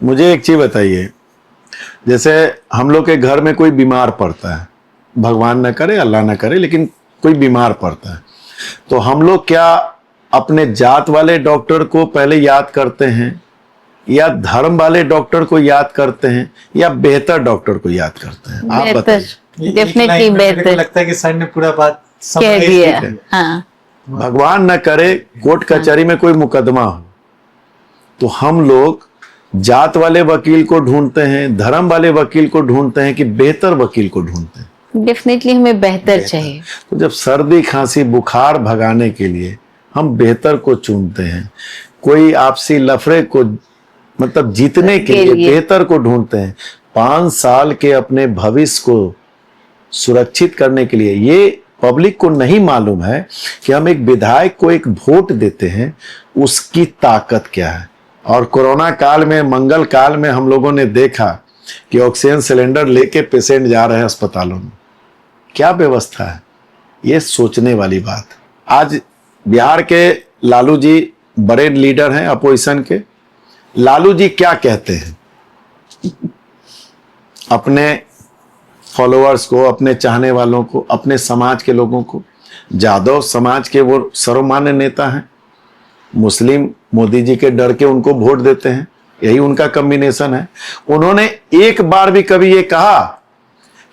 मुझे एक चीज बताइए, जैसे हम लोग के घर में कोई बीमार पड़ता है, भगवान न करे, अल्लाह न करे, लेकिन कोई बीमार पड़ता है, तो हम लोग क्या अपने जात वाले डॉक्टर को पहले याद करते हैं, या धर्म वाले डॉक्टर को याद करते हैं, या बेहतर डॉक्टर को याद करते हैं? आप बताइए। डेफिनेटली बेहतर। लगता है कि सर ने पूरा बात कह दिया। हाँ। भगवान न करे कोर्ट कचहरी में कोई मुकदमा हो, तो हम लोग जात वाले वकील को ढूंढते हैं, धर्म वाले वकील को ढूंढते हैं, कि बेहतर वकील को ढूंढते हैं? डेफिनेटली हमें बेहतर चाहिए। तो जब सर्दी खांसी बुखार भगाने के लिए हम बेहतर को चुनते हैं, कोई आपसी लफड़े को मतलब जीतने के लिए बेहतर को ढूंढते हैं, 5 साल के अपने भविष्य को सुरक्षित करने के लिए, ये पब्लिक को नहीं मालूम है कि हम एक विधायक को एक वोट देते हैं, उसकी ताकत क्या है। और कोरोना काल में, मंगल काल में हम लोगों ने देखा कि ऑक्सीजन सिलेंडर लेके पेशेंट जा रहे हैं अस्पतालों में, क्या व्यवस्था है, ये सोचने वाली बात। आज बिहार के लालू जी बड़े लीडर हैं अपोजिशन के। लालू जी क्या कहते हैं अपने फॉलोअर्स को, अपने चाहने वालों को, अपने समाज के लोगों को? जादव समाज के वो सर्वमान्य नेता हैं, मुस्लिम मोदी जी के डर के उनको वोट देते हैं, यही उनका कॉम्बिनेशन है। उन्होंने एक बार भी कभी ये कहा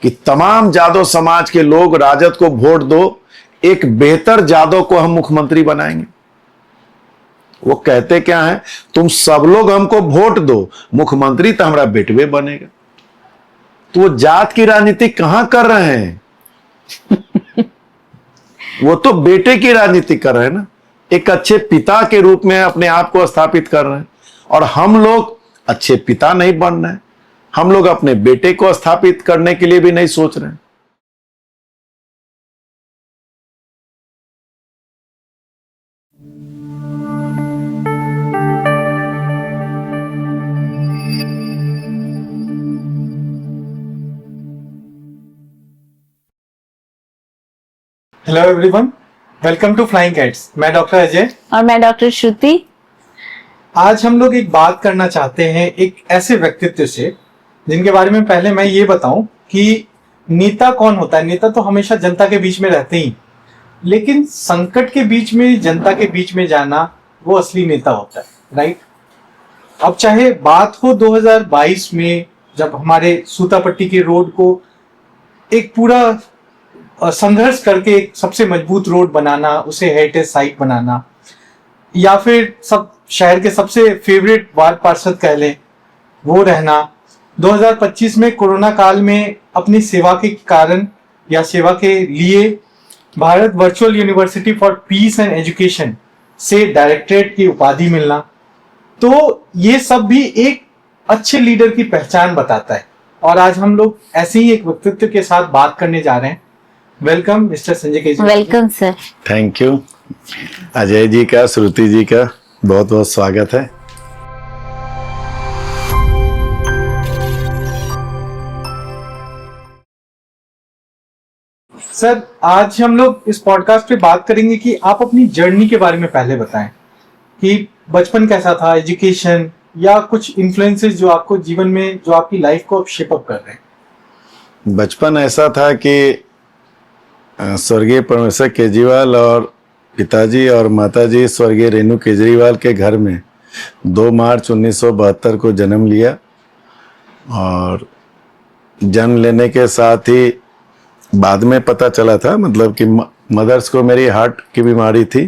कि तमाम जादव समाज के लोग राजद को वोट दो, एक बेहतर जादव को हम मुख्यमंत्री बनाएंगे? वो कहते क्या है, तुम सब लोग हमको वोट दो, मुख्यमंत्री तो हमारा बेटवे बनेगा। तो वो जात की राजनीति कहां कर रहे हैं? वो तो बेटे की राजनीति कर रहे हैं ना, एक अच्छे पिता के रूप में अपने आप को स्थापित कर रहे हैं। और हम लोग अच्छे पिता नहीं बन रहे हैं, हम लोग अपने बेटे को स्थापित करने के लिए भी नहीं सोच रहे हैं। Hello everyone, welcome to flying cats. मैं डॉक्टर अजय और मैं डॉक्टर श्रुति। आज हम लोग एक बात करना चाहते हैं एक ऐसे व्यक्तित्व से जिनके बारे में पहले मैं ये बताऊं कि नेता कौन होता है। नेता तो हमेशा जनता के बीच में रहते ही, लेकिन संकट के बीच में जनता के बीच में जाना वो असली नेता होता है, राइट। अब चाहे बात हो 2022 में, जब हमारे सूतापट्टी के रोड को एक पूरा संघर्ष करके एक सबसे मजबूत रोड बनाना, उसे हेरिटेज साइट बनाना, या फिर सब शहर के सबसे फेवरेट वार्ड पार्षद कह लें वो रहना, 2025 में कोरोना काल में अपनी सेवा के कारण या सेवा के लिए Bharat virtual university for piece and education से डायरेक्टरेट की उपाधि मिलना, तो ये सब भी एक अच्छे लीडर की पहचान बताता है। और आज हम लोग ऐसे ही एक व्यक्तित्व के साथ बात करने जा रहे हैं। Welcome mister Sanjay Kejriwal. Welcome sir. Thank you. Ajay ji का, श्रुति जी का बहुत बहुत स्वागत है। सर, आज हम लोग इस पॉडकास्ट पे बात करेंगे कि आप अपनी जर्नी के बारे में पहले बताएं कि बचपन कैसा था, एजुकेशन या कुछ इन्फ्लुएंसेस जो आपको जीवन में, जो आपकी लाइफ को शेप अप कर रहे हैं। बचपन ऐसा था कि स्वर्गीय परमेश्वर केजरीवाल और पिताजी और माताजी स्वर्गीय रेणु केजरीवाल के घर में 2 मार्च 1972 को जन्म लिया। और जन्म लेने के साथ ही बाद में पता चला था, मतलब कि मदर्स को मेरी हार्ट की बीमारी थी,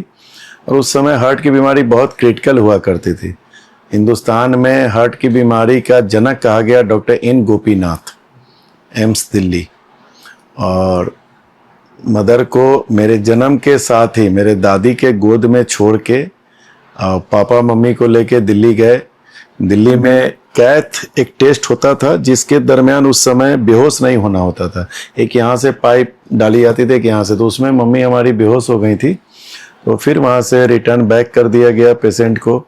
और उस समय हार्ट की बीमारी बहुत क्रिटिकल हुआ करती थी। हिंदुस्तान में हार्ट की बीमारी का जनक कहा गया डॉक्टर एन गोपीनाथ, एम्स दिल्ली। और मदर को मेरे जन्म के साथ ही मेरे दादी के गोद में छोड़ के पापा मम्मी को लेके दिल्ली गए। दिल्ली में कैथ एक टेस्ट होता था जिसके दरमियान उस समय बेहोश नहीं होना होता था। एक यहाँ से पाइप डाली जाती थी, एक यहाँ से, तो उसमें मम्मी हमारी बेहोश हो गई थी। तो फिर वहाँ से रिटर्न बैक कर दिया गया पेशेंट को।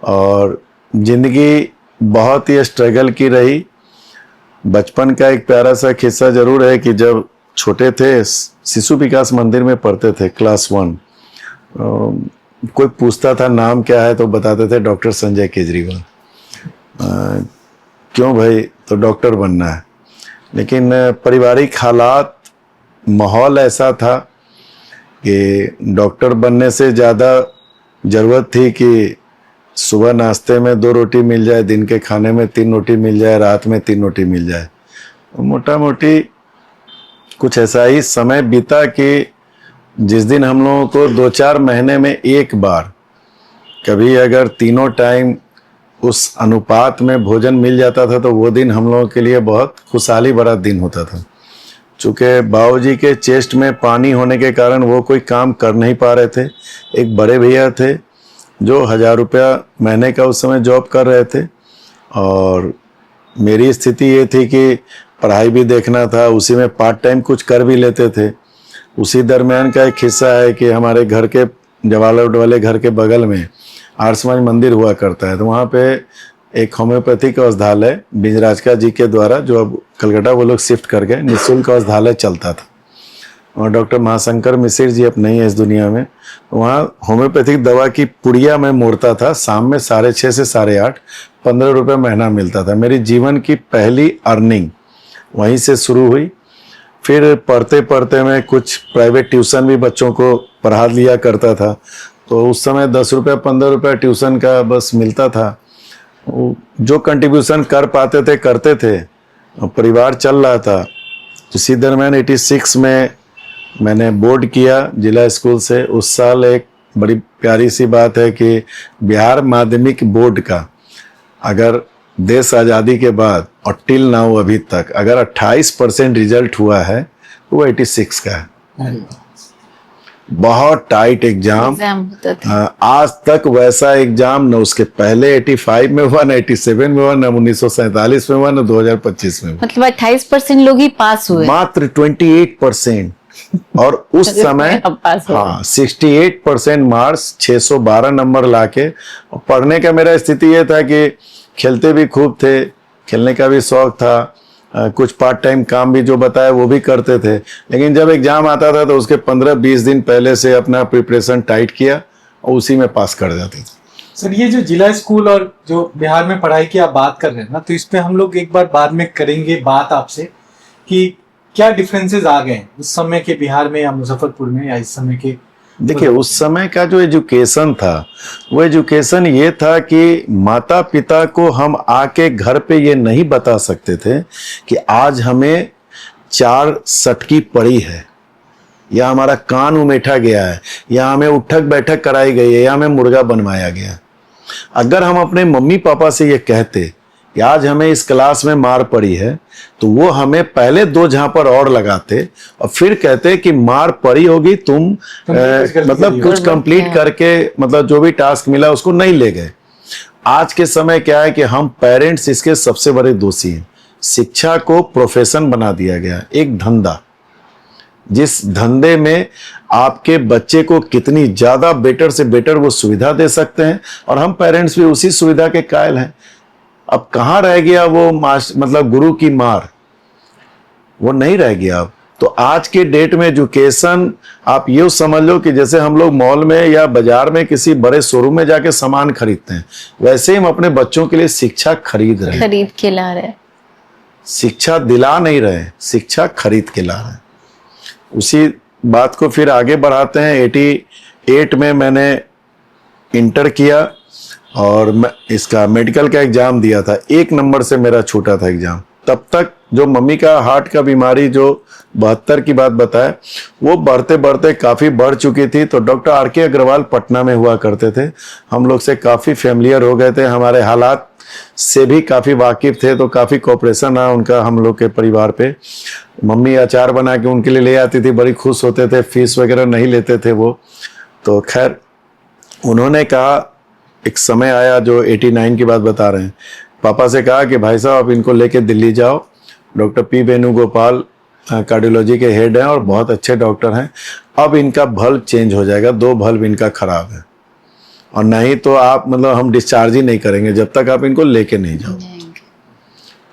और ज़िंदगी बहुत ही स्ट्रगल की रही। बचपन का एक प्यारा सा किस्सा जरूर है कि जब छोटे थे, शिशु विकास मंदिर में पढ़ते थे, क्लास 1, कोई पूछता था नाम क्या है तो बताते थे डॉक्टर संजय केजरीवाल। क्यों भाई, तो डॉक्टर बनना है। लेकिन पारिवारिक हालात, माहौल ऐसा था कि डॉक्टर बनने से ज़्यादा ज़रूरत थी कि सुबह नाश्ते में 2 रोटी मिल जाए, दिन के खाने में 3 रोटी मिल जाए, रात में 3 रोटी मिल जाए। मोटा मोटी कुछ ऐसा ही समय बीता कि जिस दिन हम लोगों को 2-4 महीने में एक बार कभी अगर तीनों टाइम उस अनुपात में भोजन मिल जाता था तो वो दिन हम लोगों के लिए बहुत खुशहाली भरा दिन होता था। चूँकि बाबूजी के चेस्ट में पानी होने के कारण वो कोई काम कर नहीं पा रहे थे। एक बड़े भैया थे जो 1000 रुपया महीने का उस समय जॉब कर रहे थे, और मेरी स्थिति ये थी कि पढ़ाई भी देखना था, उसी में पार्ट टाइम कुछ कर भी लेते थे। उसी दरमियान का एक हिस्सा है कि हमारे घर के जवाहरलाल वाले घर के बगल में आर्य समाज मंदिर हुआ करता है, तो वहाँ पे एक होम्योपैथिक औषधालय बिजराजका जी के द्वारा, जो अब कलकत्ता वो लोग शिफ्ट कर गए, निःशुल्क औषधालय चलता था। और डॉक्टर महाशंकर मिश्र जी अब नहीं है इस दुनिया में। वहाँ होम्योपैथिक दवा की पुड़िया में मोड़ता था, शाम में 6:30 से 8:30, 15 रुपये महीना मिलता था। मेरी जीवन की पहली अर्निंग वहीं से शुरू हुई। फिर पढ़ते पढ़ते मैं कुछ प्राइवेट ट्यूशन भी बच्चों को पढ़ा लिया करता था, तो उस समय 10 रुपये 15 रुपये ट्यूशन का बस मिलता था। जो कंट्रीब्यूशन कर पाते थे करते थे, परिवार चल रहा था। इसी दरम्यान 86 में मैंने बोर्ड किया जिला स्कूल से। उस साल एक बड़ी प्यारी सी बात है कि बिहार माध्यमिक बोर्ड का अगर देश आज़ादी के बाद और टिल नाउ अभी तक अगर 28% रिजल्ट हुआ है तो वो 86 का है। बहुत टाइट एग्जाम होता था। आज तक वैसा एग्जाम न उसके पहले 85 में हुआ, न 87 में हुआ, न 1947 में हुआ, न 2025 में हुआ। मतलब 28% लोग ही पास हुए। मात्र 28%। और उस समय हाँ 68% मार्क्स, 612 नंबर लाके। पढ़ने का मेरा स्थिति ये था कि खेलते भी खूब थे, खेलने का भी शौक था, कुछ पार्ट टाइम काम भी जो बताया वो भी करते थे। लेकिन जब एग्जाम आता था तो उसके 15-20 दिन पहले से अपना प्रिपरेशन टाइट किया और उसी में पास कर जाते थे। सर, ये जो जिला स्कूल और जो बिहार में पढ़ाई की आप बात कर रहे हैं ना, तो इस पे हम लोग एक बार बाद में करेंगे बात आपसे कि क्या डिफरेंसेस आ गए उस समय के बिहार में या मुजफ्फरपुर में या इस समय के। देखिए, उस समय का जो एजुकेशन था वो एजुकेशन ये था कि माता पिता को हम आके घर पे ये नहीं बता सकते थे कि आज हमें 4 सटकी पड़ी है, या हमारा कान उमेठा गया है, या हमें उठक बैठक कराई गई है, या हमें मुर्गा बनवाया गया। अगर हम अपने मम्मी पापा से ये कहते कि आज हमें इस क्लास में मार पड़ी है, तो वो हमें पहले 2 झापड़ और लगाते और फिर कहते कि मार पड़ी होगी, तुम मतलब कुछ कंप्लीट करके, मतलब जो भी टास्क मिला उसको नहीं ले गए। आज के समय क्या है कि हम पेरेंट्स इसके सबसे बड़े दोषी हैं। शिक्षा को प्रोफेशन बना दिया गया, एक धंधा, जिस धंधे में आपके बच्चे को कितनी ज्यादा बेटर से बेटर वो सुविधा दे सकते हैं, और हम पेरेंट्स भी उसी सुविधा के कायल हैं। अब कहाँ रह गया वो मतलब गुरु की मार, वो नहीं रह गया अब। तो आज के डेट में एजुकेशन, आप ये समझ लो कि जैसे हम लोग मॉल में या बाजार में किसी बड़े शोरूम में जाके सामान खरीदते हैं, वैसे ही हम अपने बच्चों के लिए शिक्षा खरीद रहे हैं। खरीद के ला रहे हैं। शिक्षा दिला नहीं रहे, शिक्षा खरीद के ला रहे हैं। उसी बात को फिर आगे बढ़ाते हैं। 88 में मैंने इंटर किया और मैं इसका मेडिकल का एग्जाम दिया था। 1 नंबर से मेरा छूटा था एग्जाम। तब तक जो मम्मी का हार्ट का बीमारी जो 72 की बात बताए, वो बढ़ते बढ़ते काफ़ी बढ़ चुकी थी। तो डॉक्टर RK अग्रवाल पटना में हुआ करते थे, हम लोग से काफ़ी फेमिलियर हो गए थे, हमारे हालात से भी काफ़ी वाकिफ थे, तो काफ़ी कोऑपरेशन रहा उनका हम लोग के परिवार पे। मम्मी अचार बना के उनके लिए ले आती थी, बड़ी खुश होते थे, फीस वगैरह नहीं लेते थे वो। तो खैर उन्होंने कहा, एक समय आया जो 89 की बात बता रहे हैं, पापा से कहा कि भाई साहब आप इनको लेके दिल्ली जाओ, डॉक्टर P वेणुगोपाल कार्डियोलॉजी के हेड हैं और बहुत अच्छे डॉक्टर हैं, अब इनका बल्ब चेंज हो जाएगा, 2 बल्ब इनका खराब है, और नहीं तो आप मतलब हम डिस्चार्ज ही नहीं करेंगे जब तक आप इनको लेके नहीं जाओ।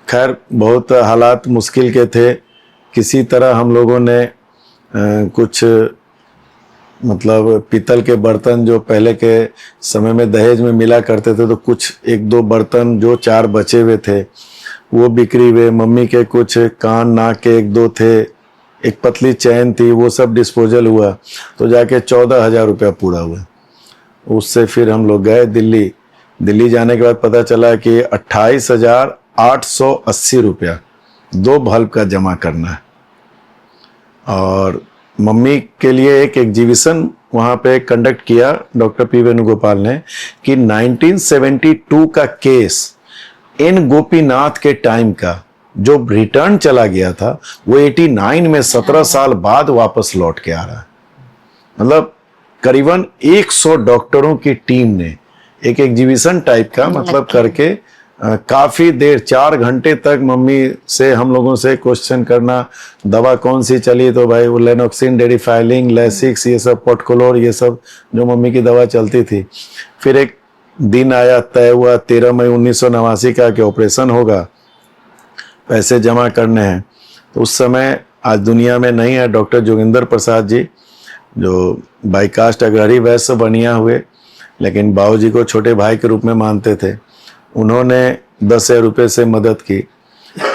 खैर बहुत हालात मुश्किल के थे। किसी तरह हम लोगों ने कुछ मतलब पीतल के बर्तन जो पहले के समय में दहेज में मिला करते थे, तो कुछ एक दो बर्तन जो 4 बचे हुए थे वो बिक्री हुए। मम्मी के कुछ कान नाक के एक दो थे, एक पतली चैन थी, वो सब डिस्पोजल हुआ, तो जाके 14,000 रुपया पूरा हुआ। उससे फिर हम लोग गए दिल्ली। दिल्ली जाने के बाद पता चला कि 28,880 रुपया 2 बल्ब का जमा करना है। और मम्मी के लिए एक एग्जीबिशन वहाँ पे कंडक्ट किया डॉक्टर पी वेणुगोपाल ने कि 1972 का केस इन गोपीनाथ के टाइम का जो रिटर्न चला गया था वो 89 में 17 साल बाद वापस लौट के आ रहा है। मतलब करीबन 100 डॉक्टरों की टीम ने एक एग्जीबिशन टाइप का मतलब करके काफी देर 4 घंटे तक मम्मी से हम लोगों से क्वेश्चन करना, दवा कौन सी चली, तो भाई वो लेनोक्सिन, डेरिफाइलिंग, लेसिक्स, ये सब पोटकोलोर, ये सब जो मम्मी की दवा चलती थी। फिर एक दिन आया, तय हुआ 13 मई 1989 का कि ऑपरेशन होगा, पैसे जमा करने हैं। तो उस समय आज दुनिया में नहीं है डॉक्टर जोगिंदर प्रसाद जी, जो बाईकास्ट अग्रही वैश्य बनिया हुए, लेकिन बाबूजी को छोटे भाई के रूप में मानते थे। उन्होंने 10,000 रुपये से मदद की।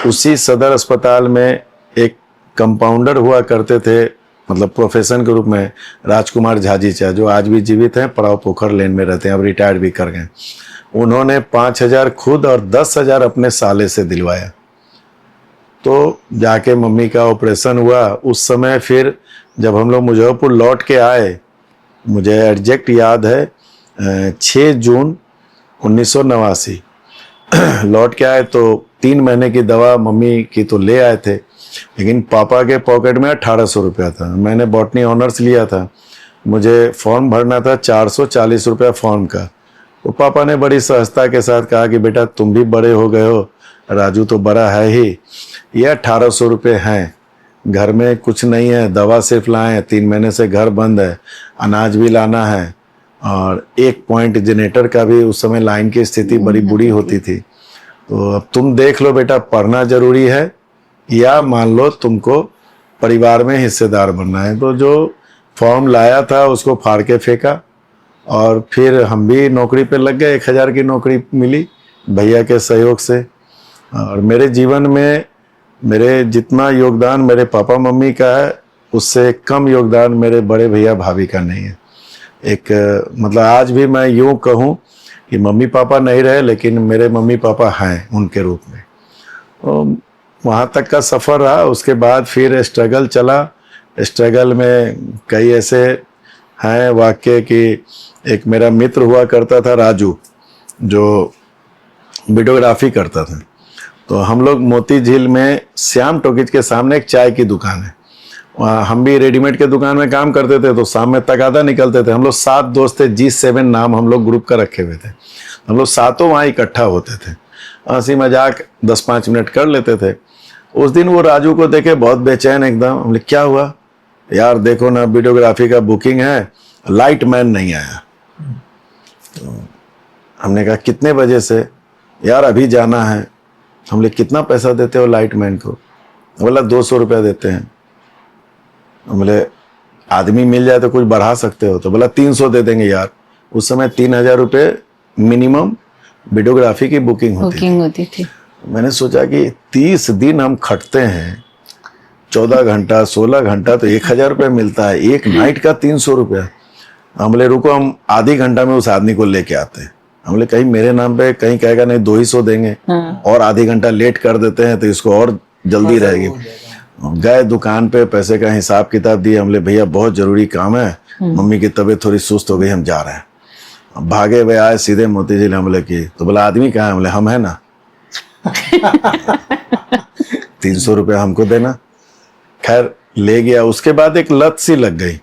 उसी सदर अस्पताल में एक कंपाउंडर हुआ करते थे, मतलब प्रोफेशन के रूप में, राजकुमार झाजीचा, जो आज भी जीवित हैं, पड़ाव पोखर लेन में रहते हैं, अब रिटायर्ड भी कर गए। उन्होंने 5,000 खुद और 10,000 अपने साले से दिलवाया। तो जाके मम्मी का ऑपरेशन हुआ। उस समय फिर जब हम लोग मुजफ्फरपुर लौट के आए, मुझे एग्जैक्ट याद है 6 जून 1989 लौट के आए, तो 3 महीने की दवा मम्मी की तो ले आए थे, लेकिन पापा के पॉकेट में 1,800 रुपया था। मैंने बॉटनी ऑनर्स लिया था, मुझे फॉर्म भरना था 440 रुपया फॉर्म का। तो पापा ने बड़ी सहजता के साथ कहा कि बेटा तुम भी बड़े हो गए हो, राजू तो बड़ा है ही, ये 1,800 रुपये हैं, घर में कुछ नहीं है, दवा सिर्फ लाए, 3 महीने से घर बंद है, अनाज भी लाना है, और 1 पॉइंट जनरेटर का भी उस समय लाइन की स्थिति बड़ी बुरी होती थी। तो अब तुम देख लो बेटा, पढ़ना जरूरी है या मान लो तुमको परिवार में हिस्सेदार बनना है। तो जो फॉर्म लाया था उसको फाड़ के फेंका, और फिर हम भी नौकरी पे लग गए। 1,000 की नौकरी मिली भैया के सहयोग से। और मेरे जीवन में मेरे जितना योगदान मेरे पापा मम्मी का है, उससे कम योगदान मेरे बड़े भैया भाभी का नहीं है। एक मतलब आज भी मैं यूँ कहूँ कि मम्मी पापा नहीं रहे, लेकिन मेरे मम्मी पापा हैं उनके रूप में। तो वहाँ तक का सफ़र रहा। उसके बाद फिर स्ट्रगल चला। स्ट्रगल में कई ऐसे हैं वाक्य कि एक मेरा मित्र हुआ करता था राजू, जो वीडियोग्राफी करता था। तो हम लोग मोती झील में श्याम टॉकीज के सामने एक चाय की दुकान है, वहाँ हम भी रेडीमेड के दुकान में काम करते थे, तो शाम में तकादा निकलते थे। हम लोग 7 दोस्त थे, G7 नाम हम लोग ग्रुप का रखे हुए थे। हम लोग सातों वहाँ इकट्ठा होते थे, हंसी मजाक 10-5 मिनट कर लेते थे। उस दिन वो राजू को देखे बहुत बेचैन एकदम। हमने क्या हुआ यार, देखो ना वीडियोग्राफी का बुकिंग है, लाइट मैन नहीं आया। तो हमने कहा कितने बजे से? यार अभी जाना है। हमने कितना पैसा देते हो लाइट मैन को? बोला 200 रुपया देते हैं। बोले आदमी मिल जाए तो कुछ बढ़ा सकते हो? तो बोला 300 दे देंगे यार। उस समय 3,000 रुपये मिनिमम वीडियोग्राफी की बुकिंग होती थी। मैंने सोचा कि 30 दिन हम खटते हैं, 14 घंटा 16 घंटा, तो 1,000 रुपये मिलता है, एक नाइट का 300 रुपया। हम बोले रुको, हम आधी घंटा में उस आदमी को लेके आते हैं। हम बोले कहीं मेरे नाम पे कहीं कहेगा नहीं 200 देंगे, और आधी घंटा लेट कर देते हैं तो इसको और जल्दी रहेगी। गए दुकान पे, पैसे का हिसाब किताब दिए। हमले भैया बहुत जरूरी काम है, मम्मी की तबीयत थोड़ी सुस्त हो गई, हम जा रहे हैं। भागे हुए आए सीधे मोती झील। हमले की तो बोला आदमी कहाँ है? हमले हम है ना। 300 रुपया हमको देना। खैर ले गया। उसके बाद एक लत सी लग गई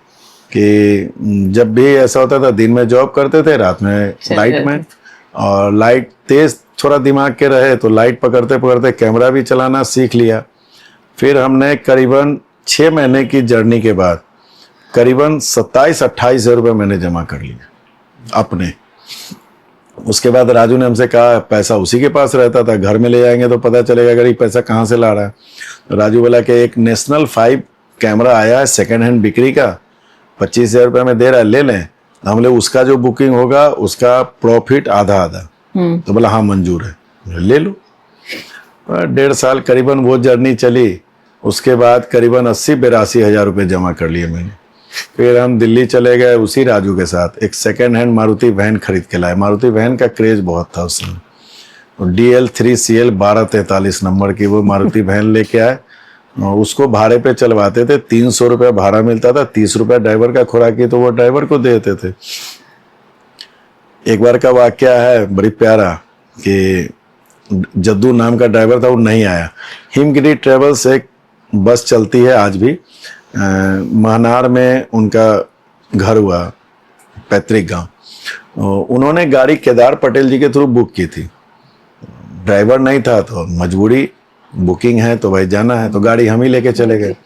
कि जब भी ऐसा होता था, दिन में जॉब करते थे, रात में लाइट में, और लाइट तेज थोड़ा दिमाग के रहे तो लाइट पकड़ते पकड़ते कैमरा भी चलाना सीख लिया। फिर हमने करीबन 6 महीने की जर्नी के बाद करीबन 27-28 हज़ार रुपये मैंने जमा कर लिया अपने। उसके बाद राजू ने हमसे कहा, पैसा उसी के पास रहता था, घर में ले जाएंगे तो पता चलेगा अगर ये पैसा कहाँ से ला रहा है। तो राजू बोला कि एक नेशनल 5 कैमरा आया है सेकेंड हैंड बिक्री का, 25,000 रुपये में दे रहा है, ले लें। हम बोले उसका जो बुकिंग होगा उसका प्रॉफिट आधा आधा। तो बोला हाँ मंजूर है, ले लो। 1.5 साल करीबन वो जर्नी चली। उसके बाद करीबन 80-82 हज़ार रुपये जमा कर लिए मैंने। फिर हम दिल्ली चले गए उसी राजू के साथ, एक सेकेंड हैंड मारुति वैन खरीद के लाए। मारुति वैन का क्रेज बहुत था उस समय। DL3CL 1243 नंबर की वो मारुति वैन लेके आए। उसको भाड़े पे चलवाते थे, 300 रुपये भाड़ा मिलता था, 30 रुपये ड्राइवर का खुराकी तो वो ड्राइवर को देते थे। एक बार का वाकया है बड़ी प्यारा कि जद्दू नाम का ड्राइवर था, वो नहीं आया। हिमगिरी ट्रेवल्स एक बस चलती है आज भी, महनार में उनका घर हुआ, पैतृक गांव। उन्होंने गाड़ी केदार पटेल जी के थ्रू बुक की थी। ड्राइवर नहीं था तो मजबूरी, बुकिंग है तो भाई जाना है, तो गाड़ी हम ही लेके चले गए।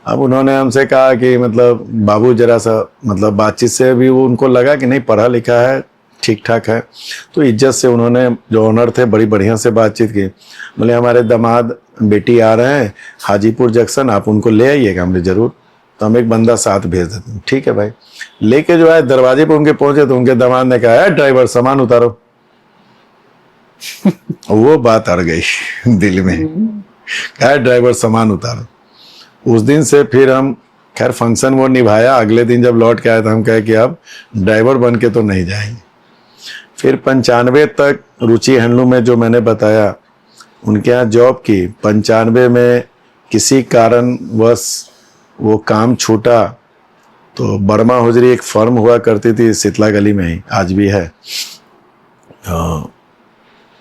अब उन्होंने हमसे कहा कि मतलब बाबू जरा सा, मतलब बातचीत से भी वो उनको लगा कि नहीं पढ़ा लिखा है, ठीक ठाक है, तो इज्जत से उन्होंने, जो ऑनर थे, बड़ी बढ़िया से बातचीत की। बोले हमारे दामाद बेटी आ रहे हैं हाजीपुर जंक्शन, आप उनको ले आइएगा। हमने जरूर। तो हम एक बंदा साथ भेज देते हैं। ठीक है भाई। लेके जो है दरवाजे पे उनके पहुंचे तो उनके दामाद ने कहा है ड्राइवर सामान उतारो। वो बात अड़ गई दिल में। कहा ड्राइवर सामान उतारो। उस दिन से फिर हम, खैर फंक्शन वो निभाया। अगले दिन जब लौट के आए तो हम कहे कि अब ड्राइवर बन के तो नहीं जाएंगे। फिर 95 तक रुचि हैंडलूम में जो मैंने बताया उनके यहाँ जॉब की। 95 में किसी कारणवश वो काम छूटा तो बर्मा हुजरी एक फर्म हुआ करती थी शीतला गली में ही, आज भी है।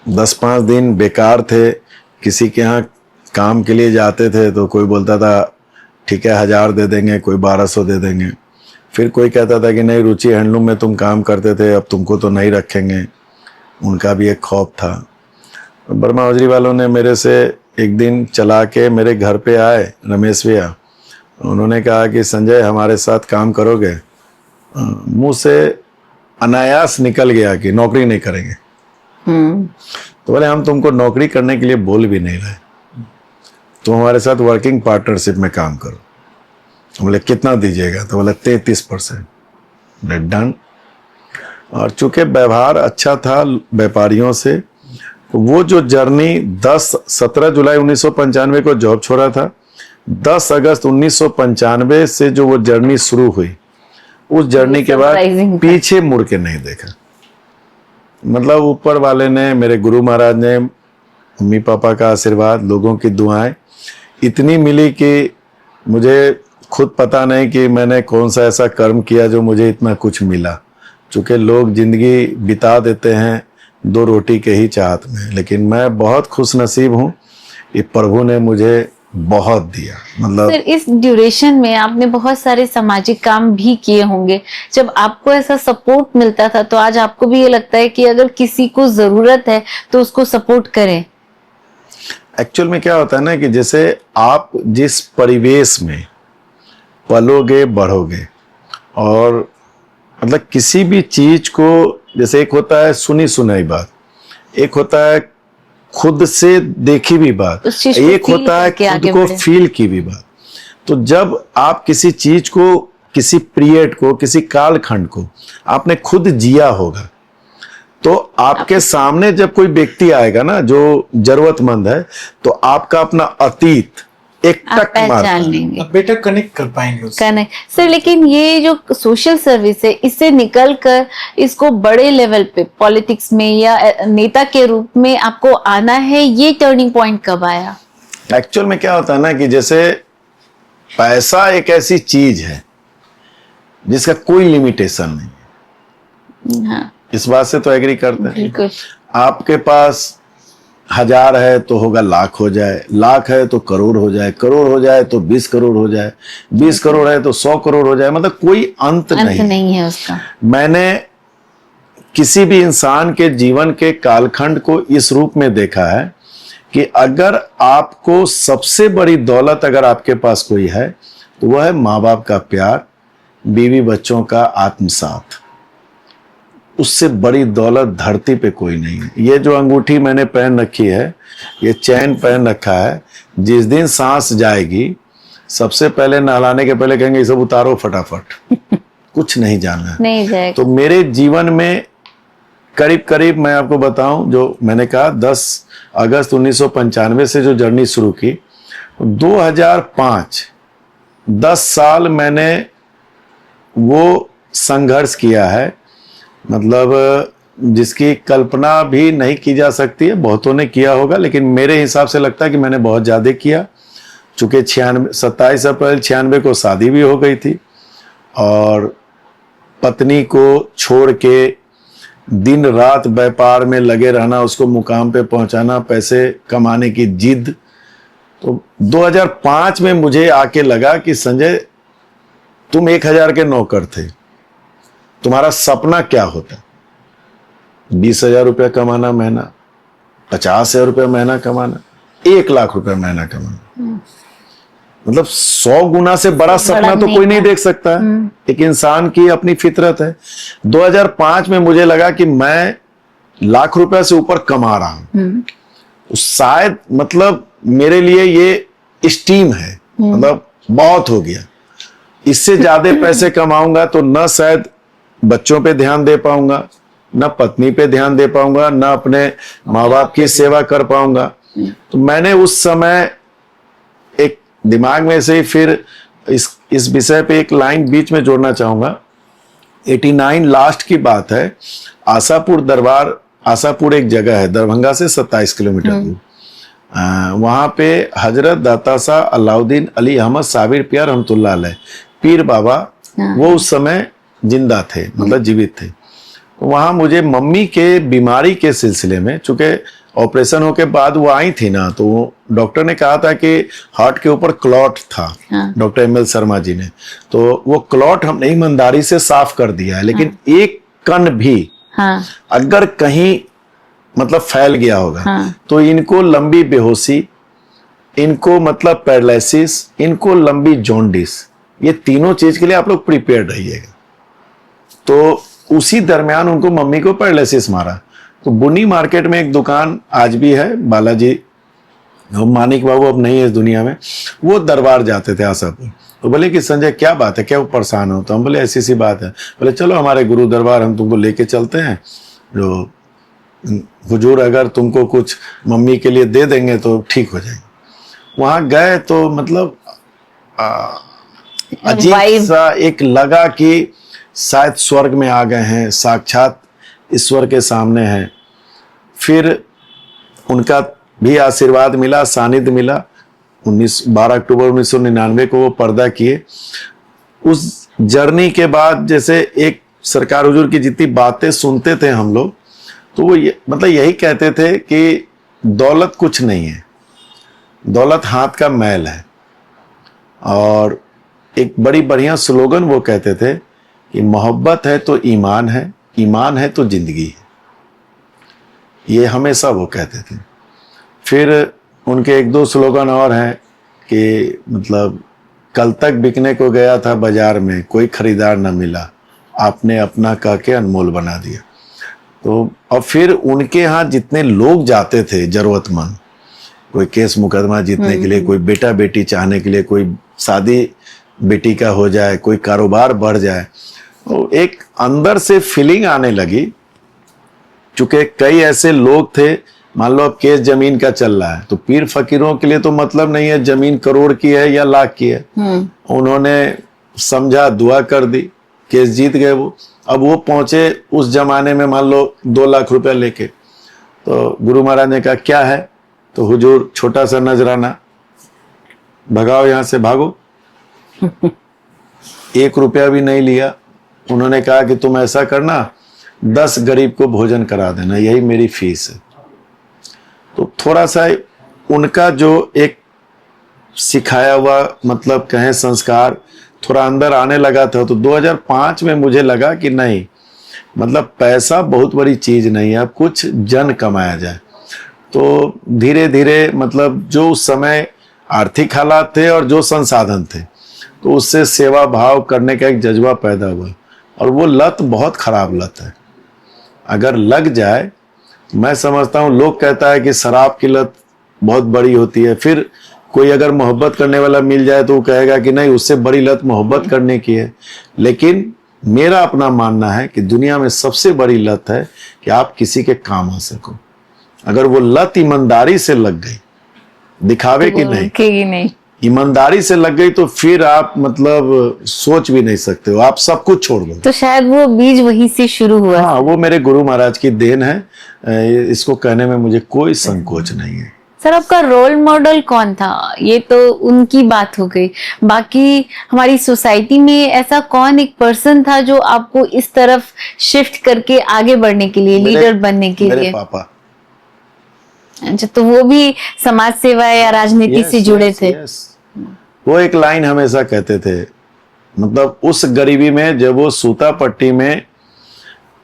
10-5 दिन बेकार थे, किसी के यहाँ काम के लिए जाते थे तो कोई बोलता था ठीक है 1000 दे देंगे, कोई 1200 दे देंगे। फिर कोई कहता था कि नहीं रुचि हैंडलूम में तुम काम करते थे, अब तुमको तो नहीं रखेंगे। उनका भी एक खौफ था। बर्मा हजरी वालों ने मेरे से एक दिन चला के मेरे घर पे आए रमेश भैया। उन्होंने कहा कि संजय हमारे साथ काम करोगे? मुंह से अनायास निकल गया कि नौकरी नहीं करेंगे। तो बोले हम तुमको नौकरी करने के लिए बोल भी नहीं रहे, तुम हमारे साथ वर्किंग पार्टनरशिप में काम करो। बोले कितना दीजिएगा? तो बोले 33%। डन। और चूंकि व्यवहार अच्छा था व्यापारियों से, तो वो जो जर्नी 17 जुलाई 1995 को जॉब छोड़ा था, 10 अगस्त 1995 से जो वो जर्नी शुरू हुई, उस जर्नी के बाद पीछे मुड़ के नहीं देखा। मतलब ऊपर वाले ने, मेरे गुरु महाराज ने, मम्मी पापा का आशीर्वाद, लोगों की दुआएं इतनी मिली कि मुझे खुद पता नहीं कि मैंने कौन सा ऐसा कर्म किया जो मुझे इतना कुछ मिला। चूँकि लोग जिंदगी बिता देते हैं 2 रोटी के ही चाहत में, लेकिन मैं बहुत खुश नसीब हूँ कि प्रभु ने मुझे बहुत दिया। मतलब सर इस ड्यूरेशन में आपने बहुत सारे सामाजिक काम भी किए होंगे। जब आपको ऐसा सपोर्ट मिलता था तो आज आपको भी ये लगता है कि अगर किसी को जरूरत है तो उसको सपोर्ट करें? एक्चुअल में क्या होता है ना कि जैसे आप जिस परिवेश में पलोगे बढ़ोगे, और मतलब किसी भी चीज को, जैसे एक होता है सुनी सुनाई बात, एक होता है खुद से देखी भी बात, एक होता है खुद को फील की भी बात। तो जब आप किसी चीज को, किसी पीरियड को, किसी कालखंड को आपने खुद जिया होगा, तो आपके सामने जब कोई व्यक्ति आएगा ना जो जरूरतमंद है, तो आपका अपना अतीत एक टक पहचान लेंगे, बेटर कनेक्ट कर पाएंगे उससे। Connect sir. लेकिन ये जो सोशल सर्विस है, इससे निकल कर इसको बड़े लेवल पे पॉलिटिक्स में या नेता के रूप में आपको आना है, ये टर्निंग पॉइंट कब आया? एक्चुअल में क्या होता है ना कि जैसे पैसा एक ऐसी चीज है जिसका कोई लिमिटेशन नहीं। हाँ, इस बात से तो एग्री करते हैं। बिल्कुल। आपके पास 1000 है तो होगा लाख हो जाए, लाख है तो करोड़ हो जाए, करोड़ हो जाए तो 20 करोड़ हो जाए, 20 करोड़ है तो 100 करोड़ हो जाए, मतलब कोई अंत नहीं है उसका। मैंने किसी भी इंसान के जीवन के कालखंड को इस रूप में देखा है कि अगर आपको सबसे बड़ी दौलत अगर आपके पास कोई है तो वह है माँ बाप का प्यार, बीवी बच्चों का आत्मसाथ। उससे बड़ी दौलत धरती पे कोई नहीं है। ये जो अंगूठी मैंने पहन रखी है, ये चैन पहन रखा है, जिस दिन सांस जाएगी सबसे पहले नहलाने के पहले कहेंगे ये सब उतारो फटाफट, कुछ नहीं जानना है। नहीं जाएगा। तो मेरे जीवन में करीब करीब मैं आपको बताऊं, जो मैंने कहा 10 अगस्त 1995 से जो जर्नी शुरू की, 2005 10 साल मैंने वो संघर्ष किया है, मतलब जिसकी कल्पना भी नहीं की जा सकती है। बहुतों ने किया होगा, लेकिन मेरे हिसाब से लगता है कि मैंने बहुत ज़्यादा किया। चूँकि 27 अप्रैल 96 को शादी भी हो गई थी और पत्नी को छोड़ के दिन रात व्यापार में लगे रहना, उसको मुकाम पे पहुंचाना, पैसे कमाने की जिद। तो 2005 में मुझे आके लगा कि संजय, तुम 1000 के नौकर थे, तुम्हारा सपना क्या होता? 20,000 रुपया कमाना महीना, 50,000 रुपया महीना कमाना, 1 लाख रुपया महीना कमाना, मतलब 100 गुना से बड़ा सपना तो कोई नहीं देख सकता है। एक इंसान की अपनी फितरत है। 2005 में मुझे लगा कि मैं लाख रुपया से ऊपर कमा रहा हूं, तो शायद मतलब मेरे लिए ये स्टीम है, मतलब बहुत हो गया। इससे ज्यादा पैसे कमाऊंगा तो न शायद बच्चों पे ध्यान दे पाऊंगा, न पत्नी पे ध्यान दे पाऊंगा, न अपने माँ बाप की सेवा कर पाऊंगा। तो मैंने उस समय एक दिमाग में से फिर इस विषय पे एक लाइन बीच में जोड़ना चाहूंगा। 89 लास्ट की बात है। आशापुर दरबार, आशापुर एक जगह है दरभंगा से 27 किलोमीटर दूर। वहां पे हजरत दाता शाह अलाउद्दीन अली अहमद साबिर पिया रहमतुल्लाह अलैह पीर बाबा, वो उस समय जिंदा थे, मतलब जीवित थे। वहां मुझे मम्मी के बीमारी के सिलसिले में, चूंकि ऑपरेशन होके बाद वो आई थी ना, तो डॉक्टर ने कहा था कि हार्ट के ऊपर क्लॉट था, डॉक्टर ML शर्मा जी ने, तो वो क्लॉट हमने ईमानदारी से साफ कर दिया है, लेकिन एक कण भी अगर कहीं मतलब फैल गया होगा तो इनको लंबी बेहोशी, इनको मतलब पैरालिसिस, इनको लंबी जॉन्डिस, ये तीनों चीज के लिए आप लोग प्रिपेयर रहिएगा। तो उसी दरमियान उनको मम्मी को पैरालिसिस मारा। तो बुनी मार्केट में एक दुकान आज भी है, बालाजी, मानिक बाबू अब नहीं है इस दुनिया में, वो दरबार जाते थे आशापुर। तो बोले कि संजय क्या बात है, क्या वो परेशान हो? तो हम बोले ऐसी सी बात है। बोले चलो हमारे गुरु दरबार, हम तुमको लेके चलते हैं, जो हुजूर अगर तुमको कुछ मम्मी के लिए दे देंगे तो ठीक हो जाएंगे। वहां गए तो मतलब अजीब सा एक लगा कि शायद स्वर्ग में आ गए हैं, साक्षात ईश्वर के सामने हैं। फिर उनका भी आशीर्वाद मिला, सानिध्य मिला। 12 अक्टूबर 1999 को वो पर्दा किए। उस जर्नी के बाद जैसे एक सरकार हुजूर की जितनी बातें सुनते थे हम लोग, तो वो मतलब यही कहते थे कि दौलत कुछ नहीं है, दौलत हाथ का मैल है। और एक बड़ी बढ़िया स्लोगन वो कहते थे कि मोहब्बत है तो ईमान है, ईमान है तो जिंदगी है। ये हमेशा वो कहते थे। फिर उनके 1-2 स्लोगन और हैं कि मतलब कल तक बिकने को गया था बाजार में, कोई खरीदार न मिला, आपने अपना कह के अनमोल बना दिया। तो और फिर उनके यहाँ जितने लोग जाते थे जरूरतमंद, कोई केस मुकदमा जीतने के लिए, कोई बेटा बेटी चाहने के लिए, कोई शादी बेटी का हो जाए, कोई कारोबार बढ़ जाए, तो एक अंदर से फीलिंग आने लगी। चूंकि कई ऐसे लोग थे, मान लो अब केस जमीन का चल रहा है, तो पीर फकीरों के लिए तो मतलब नहीं है जमीन करोड़ की है या लाख की है। उन्होंने समझा, दुआ कर दी, केस जीत गए वो। अब वो पहुंचे उस जमाने में मान लो 2 लाख रुपया लेके, तो गुरु महाराज ने कहा क्या है? तो हुजूर छोटा सा नजराना, भगाओ यहां से, भागो। 1 रुपया भी नहीं लिया। उन्होंने कहा कि तुम ऐसा करना, 10 गरीब को भोजन करा देना, यही मेरी फीस है। तो थोड़ा सा उनका जो एक सिखाया हुआ मतलब कहें संस्कार थोड़ा अंदर आने लगा था। तो 2005 में मुझे लगा कि नहीं, मतलब पैसा बहुत बड़ी चीज नहीं है, अब कुछ जन कमाया जाए। तो धीरे धीरे मतलब जो उस समय आर्थिक हालात थे और जो संसाधन थे, तो उससे सेवा भाव करने का एक जज्बा पैदा हुआ। और वो लत बहुत खराब लत है, अगर लग जाए, मैं समझता हूँ लोग कहता है कि शराब की लत बहुत बड़ी होती है, फिर कोई अगर मोहब्बत करने वाला मिल जाए तो वो कहेगा कि नहीं, उससे बड़ी लत मोहब्बत करने की है। लेकिन मेरा अपना मानना है कि दुनिया में सबसे बड़ी लत है कि आप किसी के काम आ सको। अगर वो लत ईमानदारी से लग गई, दिखावे की नहीं, ईमानदारी से लग गई, तो फिर आप मतलब सोच भी नहीं सकते हो, आप सब कुछ छोड़ दो। तो शायद वो बीज वहीं से शुरू हुआ। हाँ, वो मेरे गुरु महाराज की देन है, इसको कहने में मुझे कोई संकोच नहीं है। सर, आपका रोल मॉडल कौन था? ये तो उनकी बात हो गई, बाकी हमारी सोसाइटी में ऐसा कौन एक पर्सन था जो आपको इस तरफ शिफ्ट करके आगे बढ़ने के लिए, लीडर बनने के मेरे लिए? पापा। अच्छा, तो वो भी समाज सेवा या राजनीति से जुड़े थे? वो एक लाइन हमेशा कहते थे, मतलब उस गरीबी में जब वो सूता पट्टी में,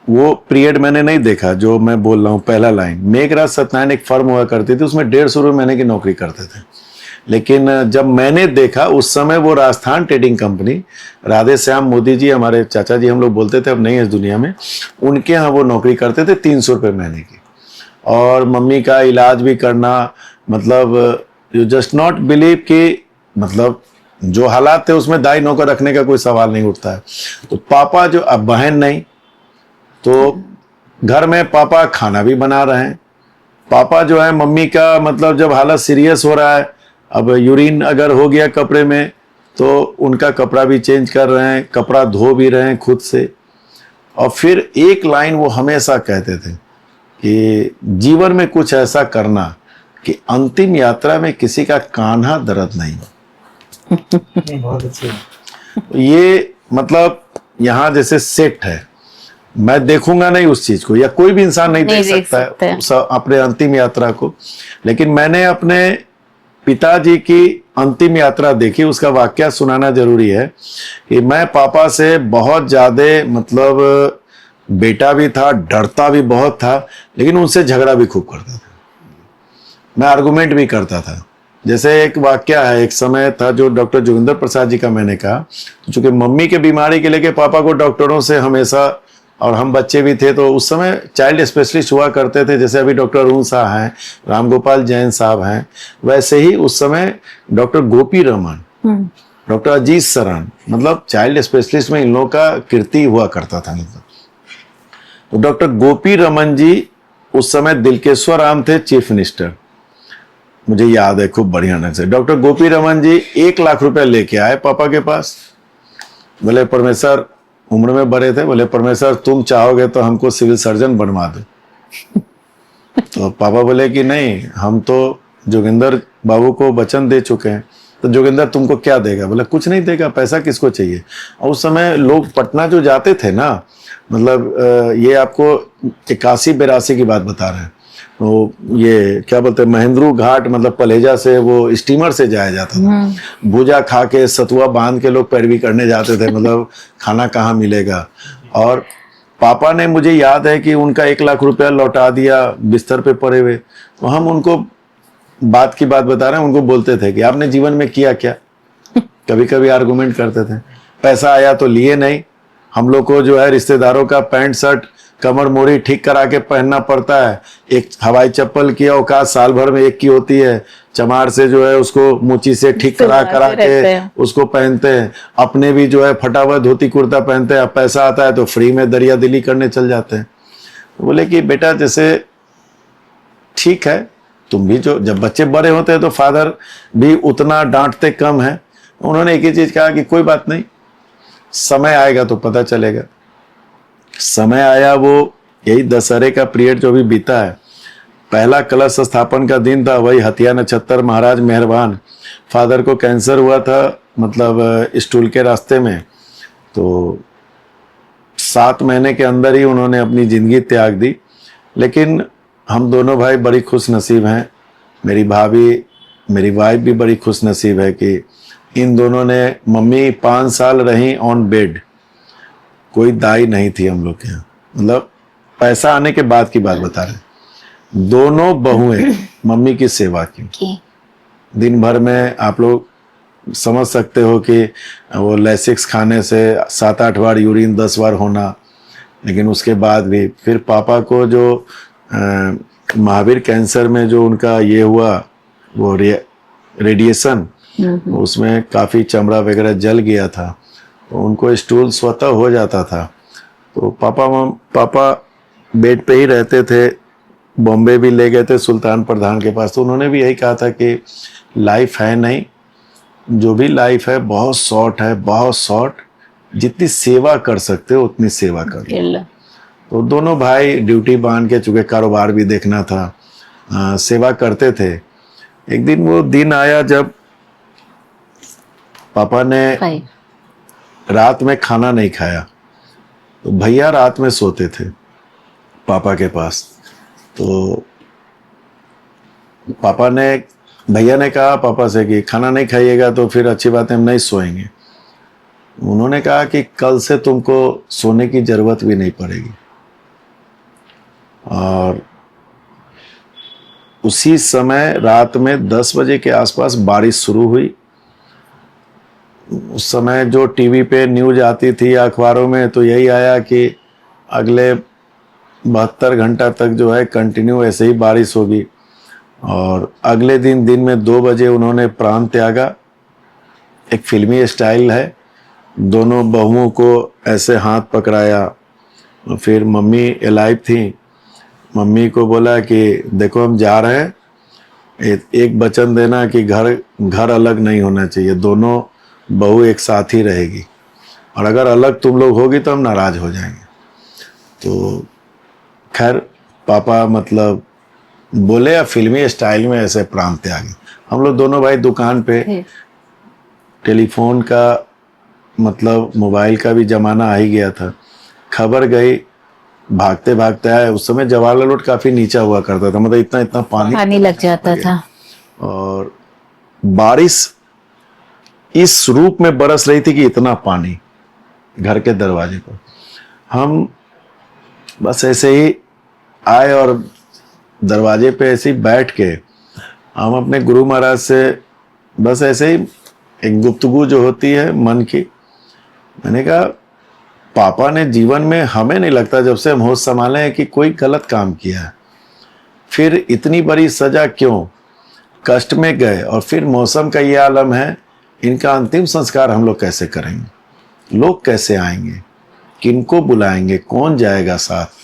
वो पीरियड मैंने नहीं देखा जो मैं बोल रहा हूँ, पहला लाइन, मेघराज सत्यनारायण एक फर्म हुआ करती थी, उसमें 150 रुपये महीने की नौकरी करते थे। लेकिन जब मैंने देखा उस समय वो राजस्थान ट्रेडिंग कंपनी, राधे श्याम मोदी जी हमारे चाचा जी हम लोग बोलते थे, अब नहीं है इस दुनिया में, उनके यहाँ वो नौकरी करते थे 300 रुपये महीने की, और मम्मी का इलाज भी करना, मतलब यू जस्ट नॉट बिलीव कि मतलब जो हालात थे उसमें दाई नौकर रखने का कोई सवाल नहीं उठता है। तो पापा जो, अब बहन नहीं, तो घर में पापा खाना भी बना रहे हैं, पापा जो है मम्मी का मतलब जब हालत सीरियस हो रहा है, अब यूरिन अगर हो गया कपड़े में तो उनका कपड़ा भी चेंज कर रहे हैं, कपड़ा धो भी रहे हैं खुद से। और फिर एक लाइन वो हमेशा कहते थे कि जीवन में कुछ ऐसा करना कि अंतिम यात्रा में किसी का कान्हा दर्द नहीं हो। बहुत अच्छे। ये मतलब यहाँ जैसे सेट है, मैं देखूंगा नहीं उस चीज को, या कोई भी इंसान नहीं देख सकता है अपने अंतिम यात्रा को, लेकिन मैंने अपने पिताजी की अंतिम यात्रा देखी। उसका वाकया सुनाना जरूरी है कि मैं पापा से बहुत ज्यादा मतलब बेटा भी था, डरता भी बहुत था, लेकिन उनसे झगड़ा भी खूब करता था, मैं आर्गुमेंट भी करता था। जैसे एक वाकया है, एक समय था जो डॉक्टर जोगिंदर प्रसाद जी का मैंने कहा, चूंकि मम्मी के बीमारी के लेके पापा को डॉक्टरों से हमेशा, और हम बच्चे भी थे तो उस समय चाइल्ड स्पेशलिस्ट हुआ करते थे, जैसे अभी डॉक्टर अरुण शाह हैं, राम गोपाल जैन साहब हैं, वैसे ही उस समय डॉक्टर गोपी रमन, डॉक्टर अजीत शरण, मतलब चाइल्ड स्पेशलिस्ट में इन लोगों का कीर्ति हुआ करता था। मतलब तो डॉक्टर गोपी रमन जी उस समय दिलकेश्वर राम थे चीफ मिनिस्टर, मुझे याद है खूब बढ़िया ढंग से। डॉक्टर गोपी रमन जी 1 लाख रुपए लेके आए पापा के पास, बोले परमेश्वर, उम्र में बड़े थे, बोले परमेश्वर तुम चाहोगे तो हमको सिविल सर्जन बनवा दो। तो पापा बोले कि नहीं, हम तो जोगिंदर बाबू को वचन दे चुके हैं, तो जोगिंदर तुमको क्या देगा? बोले कुछ नहीं देगा, पैसा किसको चाहिए। और उस समय लोग पटना जो जाते थे ना, मतलब ये आपको 81-82 की बात बता रहे हैं, तो ये क्या बोलते हैं, महेंद्रू घाट, मतलब पलेजा से वो स्टीमर से जाया जाता था, भुजा खा के सतुआ बांध के लोग पैरवी करने जाते थे, मतलब खाना कहाँ मिलेगा। और पापा ने, मुझे याद है कि उनका 1 लाख रुपया लौटा दिया बिस्तर पे पड़े हुए। तो हम उनको बात की बात बता रहे हैं, उनको बोलते थे कि आपने जीवन में किया क्या? कभी कभी आर्गुमेंट करते थे, पैसा आया तो लिए नहीं, हम लोग को जो है रिश्तेदारों का पैंट शर्ट कमर मोरी ठीक करा के पहनना पड़ता है, एक हवाई चप्पल की औकात साल भर में एक की होती है, चमार से जो है उसको मुची से ठीक करा के उसको पहनते हैं, अपने भी जो है फटा हुआ धोती कुर्ता पहनते हैं, पैसा आता है तो फ्री में दरिया दिली करने चल जाते हैं। बोले कि बेटा जैसे ठीक है, तुम भी जो, जब बच्चे बड़े होते हैं तो फादर भी उतना डांटते कम है। उन्होंने एक ही चीज कहा कि कोई बात नहीं, समय आएगा तो पता चलेगा। समय आया, वो यही दशहरे का पीरियड जो भी बीता है, पहला कलश स्थापन का दिन था, वही हथिया नक्षत्र महाराज मेहरबान, फादर को कैंसर हुआ था, मतलब स्टूल के रास्ते में, तो 7 महीने के अंदर ही उन्होंने अपनी जिंदगी त्याग दी। लेकिन हम दोनों भाई बड़ी खुश नसीब हैं, मेरी भाभी, मेरी वाइफ भी बड़ी खुश नसीब है कि इन दोनों ने, मम्मी 5 साल रही ऑन बेड, कोई दाई नहीं थी हम लोग के यहाँ, मतलब पैसा आने के बाद की बात बता रहे, दोनों बहुएं मम्मी की सेवा की। दिन भर में आप लोग समझ सकते हो कि वो लेसिक्स खाने से 7-8 बार यूरिन 10 बार होना, लेकिन उसके बाद भी फिर पापा को जो महावीर कैंसर में जो उनका ये हुआ, वो रेडिएशन, उसमें काफ़ी चमड़ा वगैरह जल गया था, तो उनको स्टूल स्वतः हो जाता था। तो पापा बेड पे ही रहते थे। बॉम्बे भी ले गए थे सुल्तान प्रधान के पास, तो उन्होंने भी यही कहा था कि लाइफ है नहीं, जो भी लाइफ है बहुत शॉर्ट है, बहुत शॉर्ट, जितनी सेवा कर सकते हो उतनी सेवा करो। तो दोनों भाई ड्यूटी बांध के, चूंकि कारोबार भी देखना था, सेवा करते थे। एक दिन वो दिन आया जब पापा ने रात में खाना नहीं खाया। तो भैया रात में सोते थे पापा के पास। तो भैया ने कहा पापा से कि खाना नहीं खाइएगा तो फिर अच्छी बात है, हम नहीं सोएंगे। उन्होंने कहा कि कल से तुमको सोने की जरूरत भी नहीं पड़ेगी। और उसी समय रात में 10 बजे के आसपास बारिश शुरू हुई। उस समय जो टीवी पे न्यूज आती थी अखबारों में, तो यही आया कि अगले 72 घंटा तक जो है कंटिन्यू ऐसे ही बारिश होगी। और अगले दिन में 2 बजे उन्होंने प्राण त्यागा। एक फिल्मी स्टाइल है, दोनों बहुओं को ऐसे हाथ पकड़ाया। फिर मम्मी अलाइव थी, मम्मी को बोला कि देखो हम जा रहे हैं, एक वचन देना कि घर अलग नहीं होना चाहिए, दोनों बहू एक साथ ही रहेगी, और अगर अलग तुम लोग होगी तो हम नाराज हो जाएंगे। तो खैर पापा मतलब बोले या फिल्मी स्टाइल में ऐसे प्राण त्यागे। हम लोग दोनों भाई दुकान पे, टेलीफोन का मतलब मोबाइल का भी जमाना आ ही गया था, खबर गई, भागते भागते आए। उस समय जवाहरलाल रोड काफी नीचा हुआ करता था, मतलब इतना पानी लग जाता था। और बारिश इस रूप में बरस रही थी कि इतना पानी घर के दरवाजे पर। हम बस ऐसे ही आए और दरवाजे पे ऐसे ही बैठ के हम अपने गुरु महाराज से बस ऐसे ही एक गुफ्तगू जो होती है मन की, मैंने कहा पापा ने जीवन में, हमें नहीं लगता जब से हम होश संभाले हैं कि कोई गलत काम किया है, फिर इतनी बड़ी सजा क्यों, कष्ट में गए और फिर मौसम का ये आलम है, इनका अंतिम संस्कार हम लोग कैसे करेंगे, लोग कैसे आएंगे, किनको बुलाएंगे, कौन जाएगा साथ।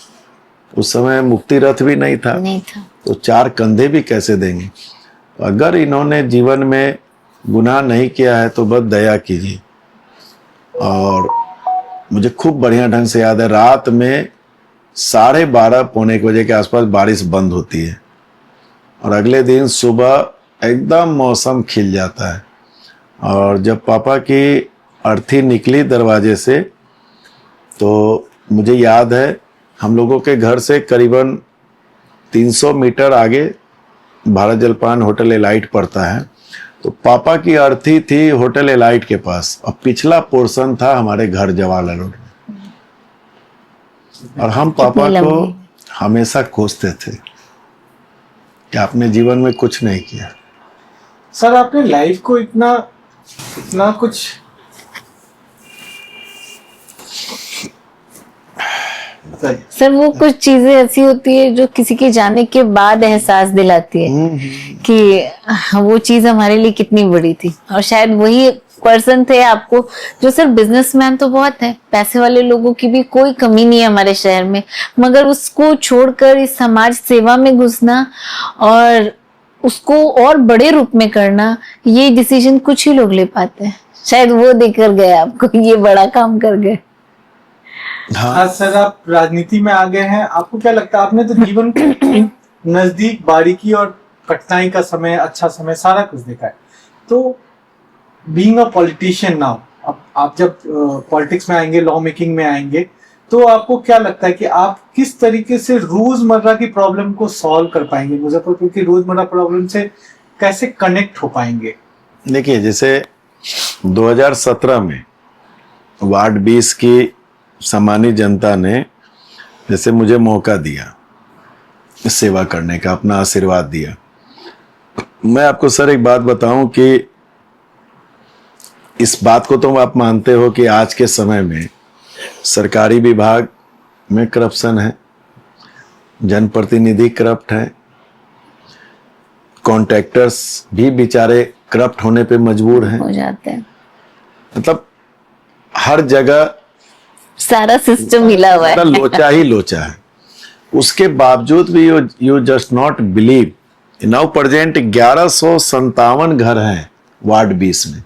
उस समय मुक्ति रथ भी नहीं था, तो 4 कंधे भी कैसे देंगे। अगर इन्होंने जीवन में गुनाह नहीं किया है तो बस दया कीजिए। और मुझे खूब बढ़िया ढंग से याद है, रात में 12:30 पौने 1 बजे के आसपास बारिश बंद होती है और अगले दिन सुबह एकदम मौसम खिल जाता है। और जब पापा की अर्थी निकली दरवाजे से, तो मुझे याद है हम लोगों के घर से करीबन 300 मीटर आगे भारत जलपान होटल एलाइट पड़ता है, तो पापा की अर्थी थी होटल एलाइट के पास और पिछला पोर्शन था हमारे घर जवाहरलाल रोड में। और हम पापा को हमेशा कोसते थे कि आपने जीवन में कुछ नहीं किया। सर आपने लाइफ को इतना कुछ सर, वो कुछ चीजें ऐसी होती है जो किसी के जाने के बाद एहसास दिलाती है कि वो चीज हमारे लिए कितनी बड़ी थी। और शायद वही पर्सन थे आपको जो, सर बिजनेसमैन तो बहुत है, पैसे वाले लोगों की भी कोई कमी नहीं है हमारे शहर में, मगर उसको छोड़कर इस समाज सेवा में घुसना और उसको और बड़े रूप में करना, ये डिसीजन कुछ ही लोग ले पाते हैं। शायद वो देकर गए आपको, ये बड़ा काम कर गए। हाँ सर, आप राजनीति में आ गए हैं, आपको क्या लगता है, आपने तो जीवन को नजदीक, बारीकी और कठिनाई का समय, अच्छा समय, सारा कुछ देखा है। तो बीइंग अ पॉलिटिशियन नाउ, आप जब पॉलिटिक्स में आएंगे, लॉ मेकिंग में आएंगे, तो आपको क्या लगता है कि आप किस तरीके से रोजमर्रा की प्रॉब्लम को सॉल्व कर पाएंगे, मुजफ्फरपुर की रोजमर्रा प्रॉब्लम से कैसे कनेक्ट हो पाएंगे? देखिए, जैसे 2017 में वार्ड 20 की सम्मानित जनता ने जैसे मुझे मौका दिया सेवा करने का, अपना आशीर्वाद दिया। मैं आपको सर एक बात बताऊं कि इस बात को तो आप मानते हो कि आज के समय में सरकारी विभाग में करप्शन है, जनप्रतिनिधि करप्ट है, कॉन्ट्रैक्टर्स भी बेचारे करप्ट होने पे मजबूर हैं, हो जाते हैं, मतलब हर जगह सारा सिस्टम हिला हुआ है। लोचा ही लोचा है। उसके बावजूद भी you just not believe, now present 1157 घर हैं वार्ड 20 में।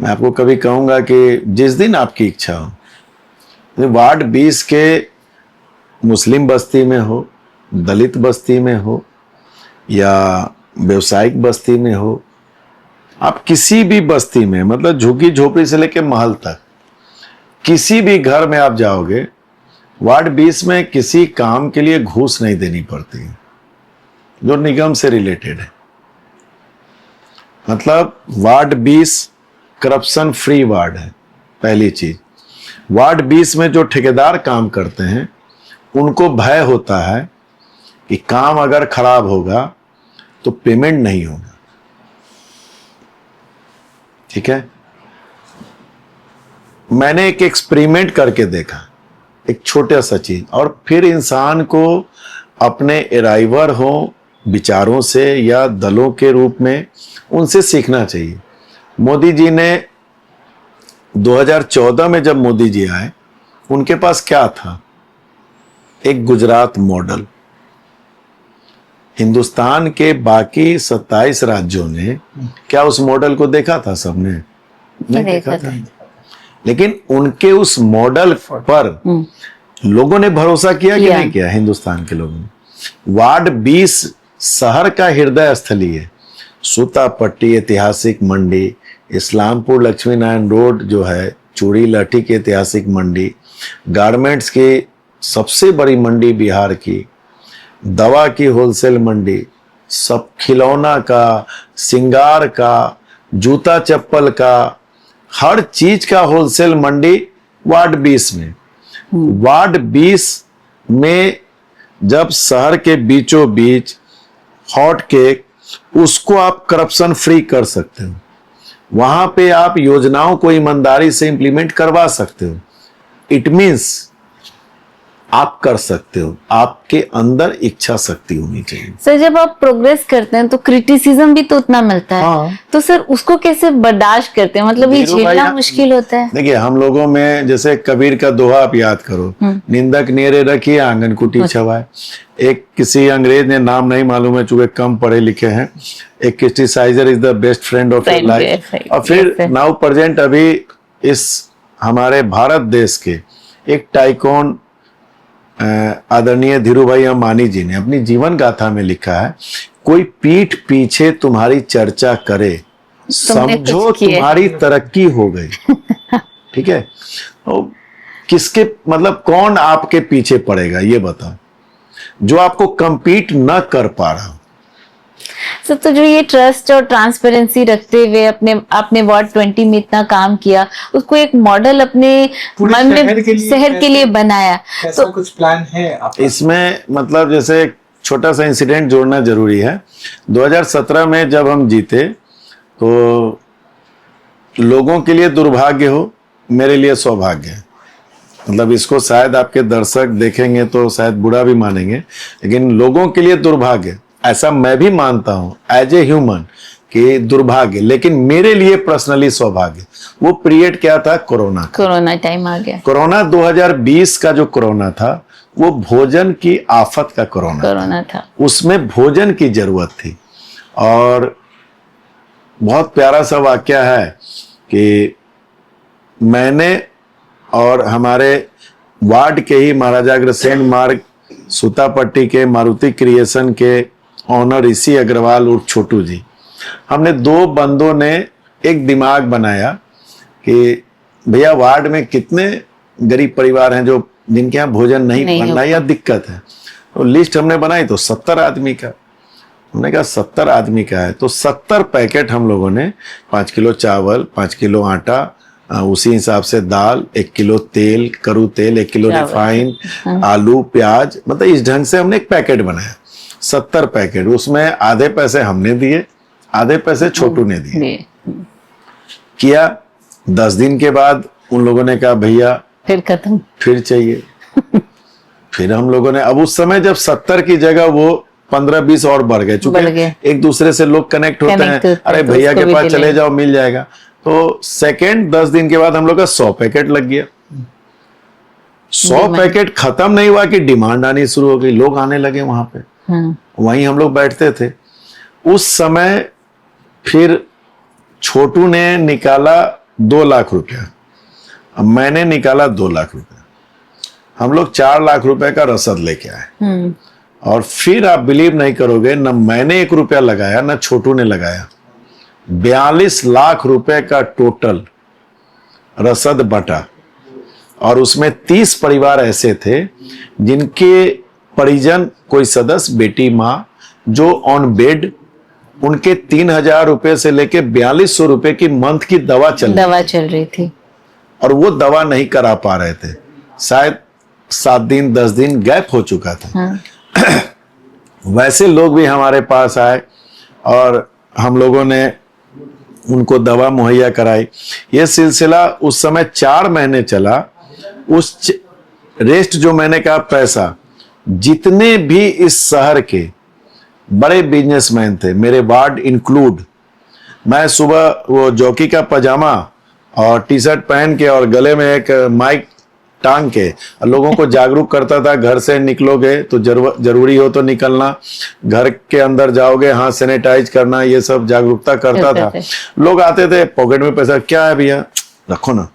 मैं आपको कभी कहूंगा कि जिस दिन आपकी इच्छा हो, वार्ड 20 के मुस्लिम बस्ती में हो, दलित बस्ती में हो या व्यवसायिक बस्ती में हो, आप किसी भी बस्ती में, मतलब झुग्गी झोपड़ी से लेकर महल तक, किसी भी घर में आप जाओगे, वार्ड 20 में किसी काम के लिए घूस नहीं देनी पड़ती जो निगम से रिलेटेड है। मतलब वार्ड 20 करप्शन फ्री वार्ड है। पहली चीज, वार्ड 20 में जो ठेकेदार काम करते हैं उनको भय होता है कि काम अगर खराब होगा तो पेमेंट नहीं होगा। ठीक है, मैंने एक एक्सपेरिमेंट करके देखा, एक छोटा सा चीज, और फिर इंसान को अपने एराइवर हो विचारों से या दलों के रूप में उनसे सीखना चाहिए। मोदी जी ने 2014 में जब मोदी जी आए, उनके पास क्या था? एक गुजरात मॉडल। हिंदुस्तान के बाकी 27 राज्यों ने क्या उस मॉडल को देखा था? सबने नहीं देखा था। लेकिन उनके उस मॉडल पर लोगों ने भरोसा किया कि नहीं किया? हिंदुस्तान के लोगों ने। वार्ड 20 शहर का हृदय स्थली है। सूतापट्टी ऐतिहासिक मंडी, इस्लामपुर लक्ष्मी नारायण रोड जो है, चूड़ी लाठी की ऐतिहासिक मंडी, गारमेंट्स की सबसे बड़ी मंडी बिहार की, दवा की होलसेल मंडी, सब खिलौना का, सिंगार का, जूता चप्पल का, हर चीज का होलसेल मंडी वार्ड 20 में। वार्ड 20 में जब शहर के बीचों बीच हॉट केक, उसको आप करप्शन फ्री कर सकते हो। वहां पे आप योजनाओं को ईमानदारी से इंप्लीमेंट करवा सकते हो। इट मीन्स आप कर सकते हो, आपके अंदर इच्छा शक्ति होनी चाहिए। सर, जब आप प्रोग्रेस करते हैं तो क्रिटिसिज्म भी तो उतना मिलता है। हाँ। तो सर उसको कैसे बर्दाश्त करते हैं? मतलब ये झेलना मुश्किल होता है। देखिए, हम लोगों में जैसे कबीर का दोहा आप याद करो, निंदक नेरे रखिए आंगन कुटी छवाए। एक किसी अंग्रेज ने, नाम नहीं मालूम है चूंकि कम पढ़े लिखे हैं, एक criticiser is the best friend of your life. और फिर नाउ प्रेजेंट अभी इस हमारे भारत देश के एक टाइकॉन आदरणीय धीरू भाई अंबानी जी ने अपनी जीवन गाथा में लिखा है, कोई पीठ पीछे तुम्हारी चर्चा करे, समझो तुम्हारी तरक्की हो गई। ठीक है, तो किसके, मतलब कौन आपके पीछे पड़ेगा ये बताओ, जो आपको compete न कर पा रहा। सर, तो जो ये ट्रस्ट और ट्रांसपेरेंसी रखते हुए आपने वार्ड 20 में इतना काम किया, उसको एक मॉडल अपने मन में शहर के लिए बनाया, तो कुछ प्लान है आपका? इसमें मतलब जैसे एक छोटा सा इंसिडेंट जोड़ना जरूरी है। 2017 में जब हम जीते तो लोगों के लिए दुर्भाग्य हो, मेरे लिए सौभाग्य है। मतलब इसको शायद आपके दर्शक देखेंगे तो शायद बुरा भी मानेंगे, लेकिन लोगों के लिए दुर्भाग्य, ऐसा मैं भी मानता हूं एज ए ह्यूमन कि दुर्भाग्य, लेकिन मेरे लिए पर्सनली सौभाग्य। वो पीरियड क्या था? कोरोना टाइम आ गया। कोरोना 2020 का जो कोरोना था वो भोजन की आफत का कोरोना था। उसमें भोजन की जरूरत थी। और बहुत प्यारा सा वाक्य है कि मैंने और हमारे वार्ड के ही महाराजा अग्रसेन मार्ग सूतापट्टी के मारुति क्रिएशन के ऑनर ऋषि अग्रवाल और छोटू जी, हमने दो बंदों ने एक दिमाग बनाया कि भैया वार्ड में कितने गरीब परिवार हैं जो जिनके यहाँ भोजन नहीं बनना या दिक्कत है। तो लिस्ट हमने बनाई तो 70 आदमी का। हमने कहा 70 आदमी का है तो 70 पैकेट हम लोगों ने, 5 किलो चावल, 5 किलो आटा, उसी हिसाब से दाल, 1 किलो तेल, करू तेल, 1 किलो रिफाइन, आलू, प्याज, मतलब इस ढंग से हमने एक पैकेट बनाया। 70 पैकेट, उसमें आधे पैसे हमने दिए, आधे पैसे छोटू ने दिए। किया 10 दिन के बाद उन लोगों ने कहा भैया फिर खत्म, फिर चाहिए। फिर हम लोगों ने, अब उस समय जब 70 की जगह वो 15-20 और बढ़ गए, चूंकि एक दूसरे से लोग कनेक्ट होते हैं, अरे भैया के पास चले जाओ मिल जाएगा। तो सेकेंड 10 दिन के बाद हम लोग का 100 पैकेट लग गया। 100 पैकेट खत्म नहीं हुआ कि डिमांड आनी शुरू हो गई, लोग आने लगे वहां पे। वहीं हम लोग बैठते थे उस समय। फिर छोटू ने निकाला 2 लाख रुपया, अब मैंने निकाला 2 लाख रुपया, हम लोग 4 लाख रुपए का रसद लेके आए। और फिर आप बिलीव नहीं करोगे, न मैंने 1 रुपया लगाया न छोटू ने लगाया, 42 लाख रुपए का टोटल रसद बटा। और उसमें 30 परिवार ऐसे थे जिनके परिजन, कोई सदस्य, बेटी, माँ, जो ऑन बेड, उनके 3000 रुपए से लेके 4200 रुपए की मंथ की दवा चल रही थी और वो दवा नहीं करा पा रहे थे। शायद 7 दिन 10 दिन गैप हो चुका था। वैसे लोग भी हमारे पास आए और हम लोगों ने उनको दवा मुहैया कराई। ये सिलसिला उस समय 4 महीने चला। उस रेस्ट जो मैंने कहा पैसा, जितने भी इस शहर के बड़े बिजनेसमैन थे, मेरे वार्ड इंक्लूड, मैं सुबह वो जॉकी का पजामा और टी शर्ट पहन के और गले में एक माइक टांग के लोगों को जागरूक करता था। घर से निकलोगे तो जरूरी हो तो निकलना, घर के अंदर जाओगे हाँ सैनिटाइज करना, ये सब जागरूकता करता था। लोग आते थे, पॉकेट में पैसा, क्या है भैया, रखो ना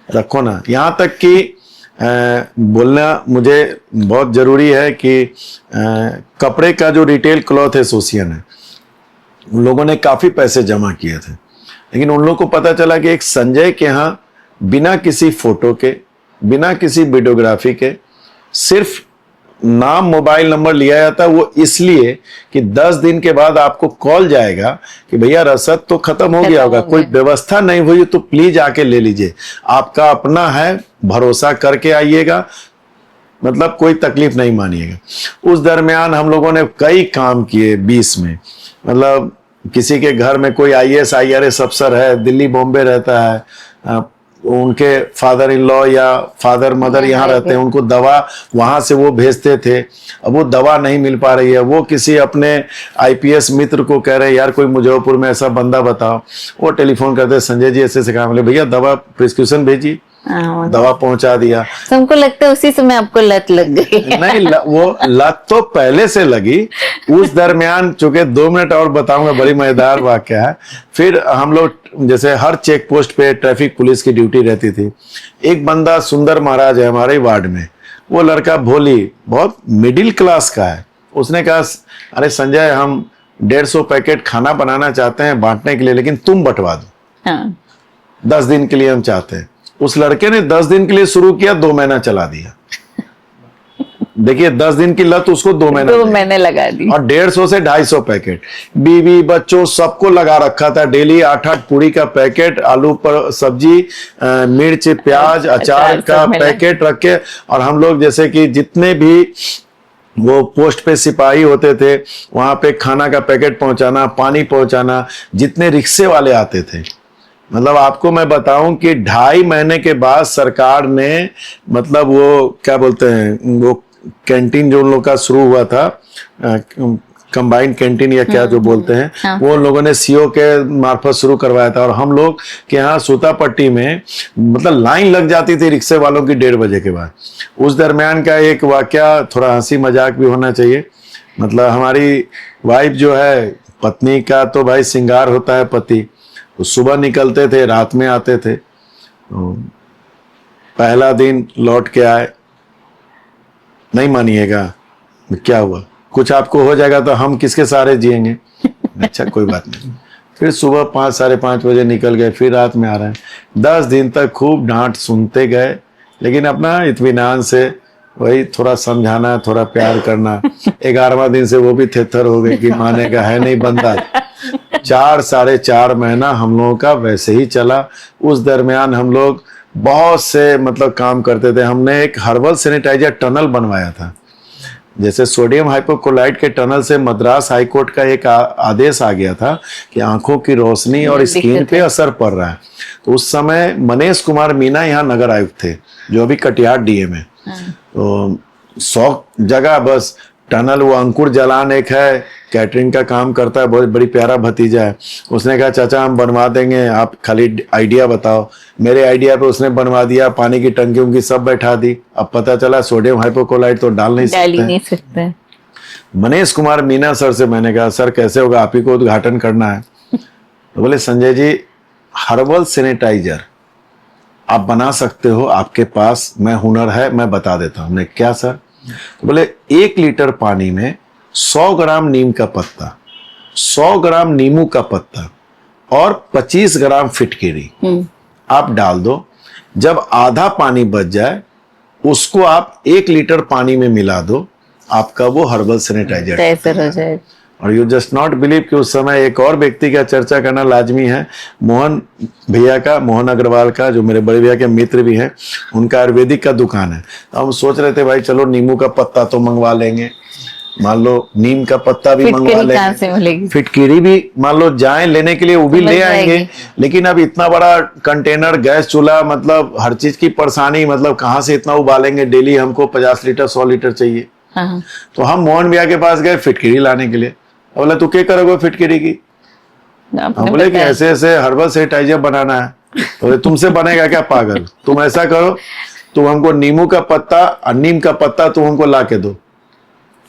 रखो ना। यहाँ तक कि बोलना मुझे बहुत जरूरी है कि कपड़े का जो रिटेल क्लॉथ एसोसिएशन है, उन लोगों ने काफी पैसे जमा किए थे, लेकिन उन लोगों को पता चला कि एक संजय के यहाँ बिना किसी फोटो के, बिना किसी वीडियोग्राफी के, सिर्फ नाम मोबाइल नंबर लिया जाता। वो इसलिए कि 10 दिन के बाद आपको कॉल जाएगा कि भैया रसद तो खत्म हो गया होगा, कोई व्यवस्था नहीं हुई तो प्लीज आके ले लीजिए, आपका अपना है, भरोसा करके आइएगा, मतलब कोई तकलीफ नहीं मानिएगा। उस दरमियान हम लोगों ने कई काम किए 20 में। मतलब किसी के घर में कोई IAS IRS अफसर है, दिल्ली बॉम्बे रहता है, उनके फादर इन लॉ या फादर मदर यहाँ रहते हैं, उनको दवा वहां से वो भेजते थे। अब वो दवा नहीं मिल पा रही है, वो किसी अपने IPS मित्र को कह रहे हैं यार कोई मुजफ्फरपुर में ऐसा बंदा बताओ। वो टेलीफोन करते, संजय जी ऐसे कहा, बोले भैया दवा प्रिस्क्रिप्शन भेजिए, दवा पहुंचा दिया। तो हमको लगता है उसी समय आपको लत लग गई। नहीं, वो लत तो पहले से लगी। उस दरमियान चूंकि 2 मिनट और बताऊंगा, बड़ी मजेदार वाकया है। फिर हम लोग जैसे हर चेक पोस्ट पे ट्रैफिक पुलिस की ड्यूटी रहती थी। एक बंदा सुंदर महाराज है हमारे वार्ड में, वो लड़का भोली, बहुत मिडिल क्लास का है। उसने कहा अरे संजय हम 150 पैकेट खाना बनाना चाहते हैं बांटने के लिए, लेकिन तुम बंटवा दो। 10 दिन के लिए हम चाहते हैं। उस लड़के ने 10 दिन के लिए शुरू किया, 2 महीना चला दिया। देखिए 10 दिन की लत उसको 2 महीने लगा दी। और 150 से 250 पैकेट, बीवी बच्चों सबको लगा रखा था। डेली 8-8 पूरी का पैकेट, आलू पर सब्जी, मिर्च प्याज अचार का पैकेट रख के। और हम लोग जैसे कि जितने भी वो पोस्ट पे सिपाही होते थे, वहां पे खाना का पैकेट पहुंचाना, पानी पहुंचाना, जितने रिक्शे वाले आते थे। मतलब आपको मैं बताऊं कि 2.5 महीने के बाद सरकार ने, मतलब वो क्या बोलते हैं, वो कैंटीन जो उन लोग का शुरू हुआ था, कंबाइंड कैंटीन या क्या जो बोलते हैं, हाँ। वो उन लोगों ने CO के मार्फत शुरू करवाया था। और हम लोग के यहाँ सूतापट्टी में मतलब लाइन लग जाती थी रिक्शे वालों की 1:30 बजे के बाद। उस दरमियान का एक वाकया, थोड़ा हंसी मजाक भी होना चाहिए। मतलब हमारी वाइफ जो है, पत्नी का तो भाई श्रृंगार होता है पति, तो सुबह निकलते थे, रात में आते थे। तो पहला दिन लौट के आए, नहीं मानिएगा, क्या हुआ, कुछ आपको हो जाएगा तो हम किसके सहारे जिएंगे। अच्छा कोई बात नहीं। फिर सुबह 5 साढ़े 5 बजे निकल गए, फिर रात में आ रहे हैं। 10 दिन तक खूब डांट सुनते गए, लेकिन अपना इत्मीनान से वही थोड़ा समझाना, थोड़ा प्यार करना। 11वां दिन से वो भी थेथर हो गए कि माने का है नहीं बंदा। 4 साढ़े 4 महीना हम लोगों का वैसे ही चला। उस दरमियान हम लोग बहुत से मतलब काम करते थे। हमने एक हर्बल सैनिटाइजर टनल बनवाया था। जैसे सोडियम हाइपोक्लोराइड के टनल से मद्रास हाईकोर्ट का एक आदेश आ गया था कि आंखों की रोशनी और स्किन पे असर पड़ रहा है। तो उस समय मनीष कुमार मीना यहाँ नगर आयुक्त थे, जो अभी कटिहार DM है। तो 100 जगह बस टनल, वो अंकुर जलान एक है, कैटरिंग का काम करता है, बहुत बड़ी प्यारा भतीजा है। उसने कहा चाचा हम बनवा देंगे, आप खाली आइडिया बताओ। मेरे आइडिया पे उसने बनवा दिया, पानी की टंकी उनकी सब बैठा दी। अब पता चला सोडियम हाइपोक्लोराइड तो डाल नहीं सकते। मनीष कुमार मीना सर से मैंने कहा सर कैसे होगा, आप ही को उद्घाटन करना है। तो बोले संजय जी हर्बल सैनिटाइजर आप बना सकते हो, आपके पास मैं हुनर है, मैं बता देता हूँ। हमने क्या सर? तो बोले 1 लीटर पानी में 100 ग्राम नीम का पत्ता, 100 ग्राम नींबू का पत्ता और 25 ग्राम फिटकिरी आप डाल दो। जब आधा पानी बच जाए उसको आप 1 लीटर पानी में मिला दो, आपका वो हर्बल सैनिटाइजर हो जाए। और यू जस्ट नॉट बिलीव कि उस समय एक और व्यक्ति का चर्चा करना लाजमी है, मोहन भैया का, मोहन अग्रवाल का, जो मेरे बड़े भैया के मित्र भी हैं। उनका आयुर्वेदिक का दुकान है। तो हम सोच रहे थे भाई चलो नींबू का पत्ता तो मंगवा लेंगे, मान लो नीम का पत्ता भी मंगवा लेंगे, फिटकिरी भी मान लो जाएं लेने के लिए वो भी ले आएंगे। लेकिन अब इतना बड़ा कंटेनर, गैस चूल्हा, मतलब हर चीज की परेशानी, मतलब कहाँ से इतना उबालेंगे? डेली हमको 50 लीटर 100 लीटर चाहिए। तो हम मोहन भैया के पास गए फिटकिरी लाने के लिए। बोला तू क्या करोगे फिटकिरी की? हम बोले कि ऐसे ऐसे हर्बल सैनिटाइजर बनाना है। बोले तुमसे बनेगा क्या पागल? तुम ऐसा करो, तुम हमको नींबू का पत्ता और नीम का पत्ता तुम हमको ला के दो,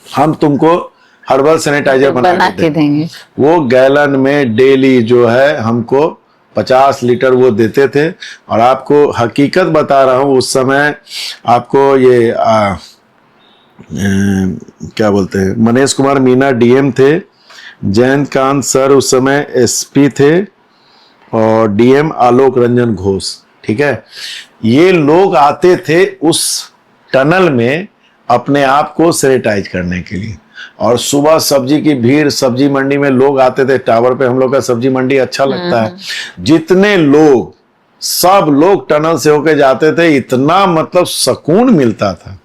हम तुमको हर्बल सैनिटाइजर बना के देंगे। वो गैलन में डेली जो है हमको 50 लीटर वो देते थे। और आपको हकीकत बता रहा हूँ, उस समय आपको ये क्या बोलते हैं, मनीष कुमार मीना डीएम थे, जयंत कांत सर उस समय एसपी थे और डीएम आलोक रंजन घोष, ठीक है। ये लोग आते थे उस टनल में अपने आप को सैनिटाइज करने के लिए। और सुबह सब्जी की भीड़, सब्जी मंडी में लोग आते थे। टावर पे हम लोग का सब्जी मंडी अच्छा लगता है। जितने लोग, सब लोग टनल से होके जाते थे, इतना मतलब सुकून मिलता था।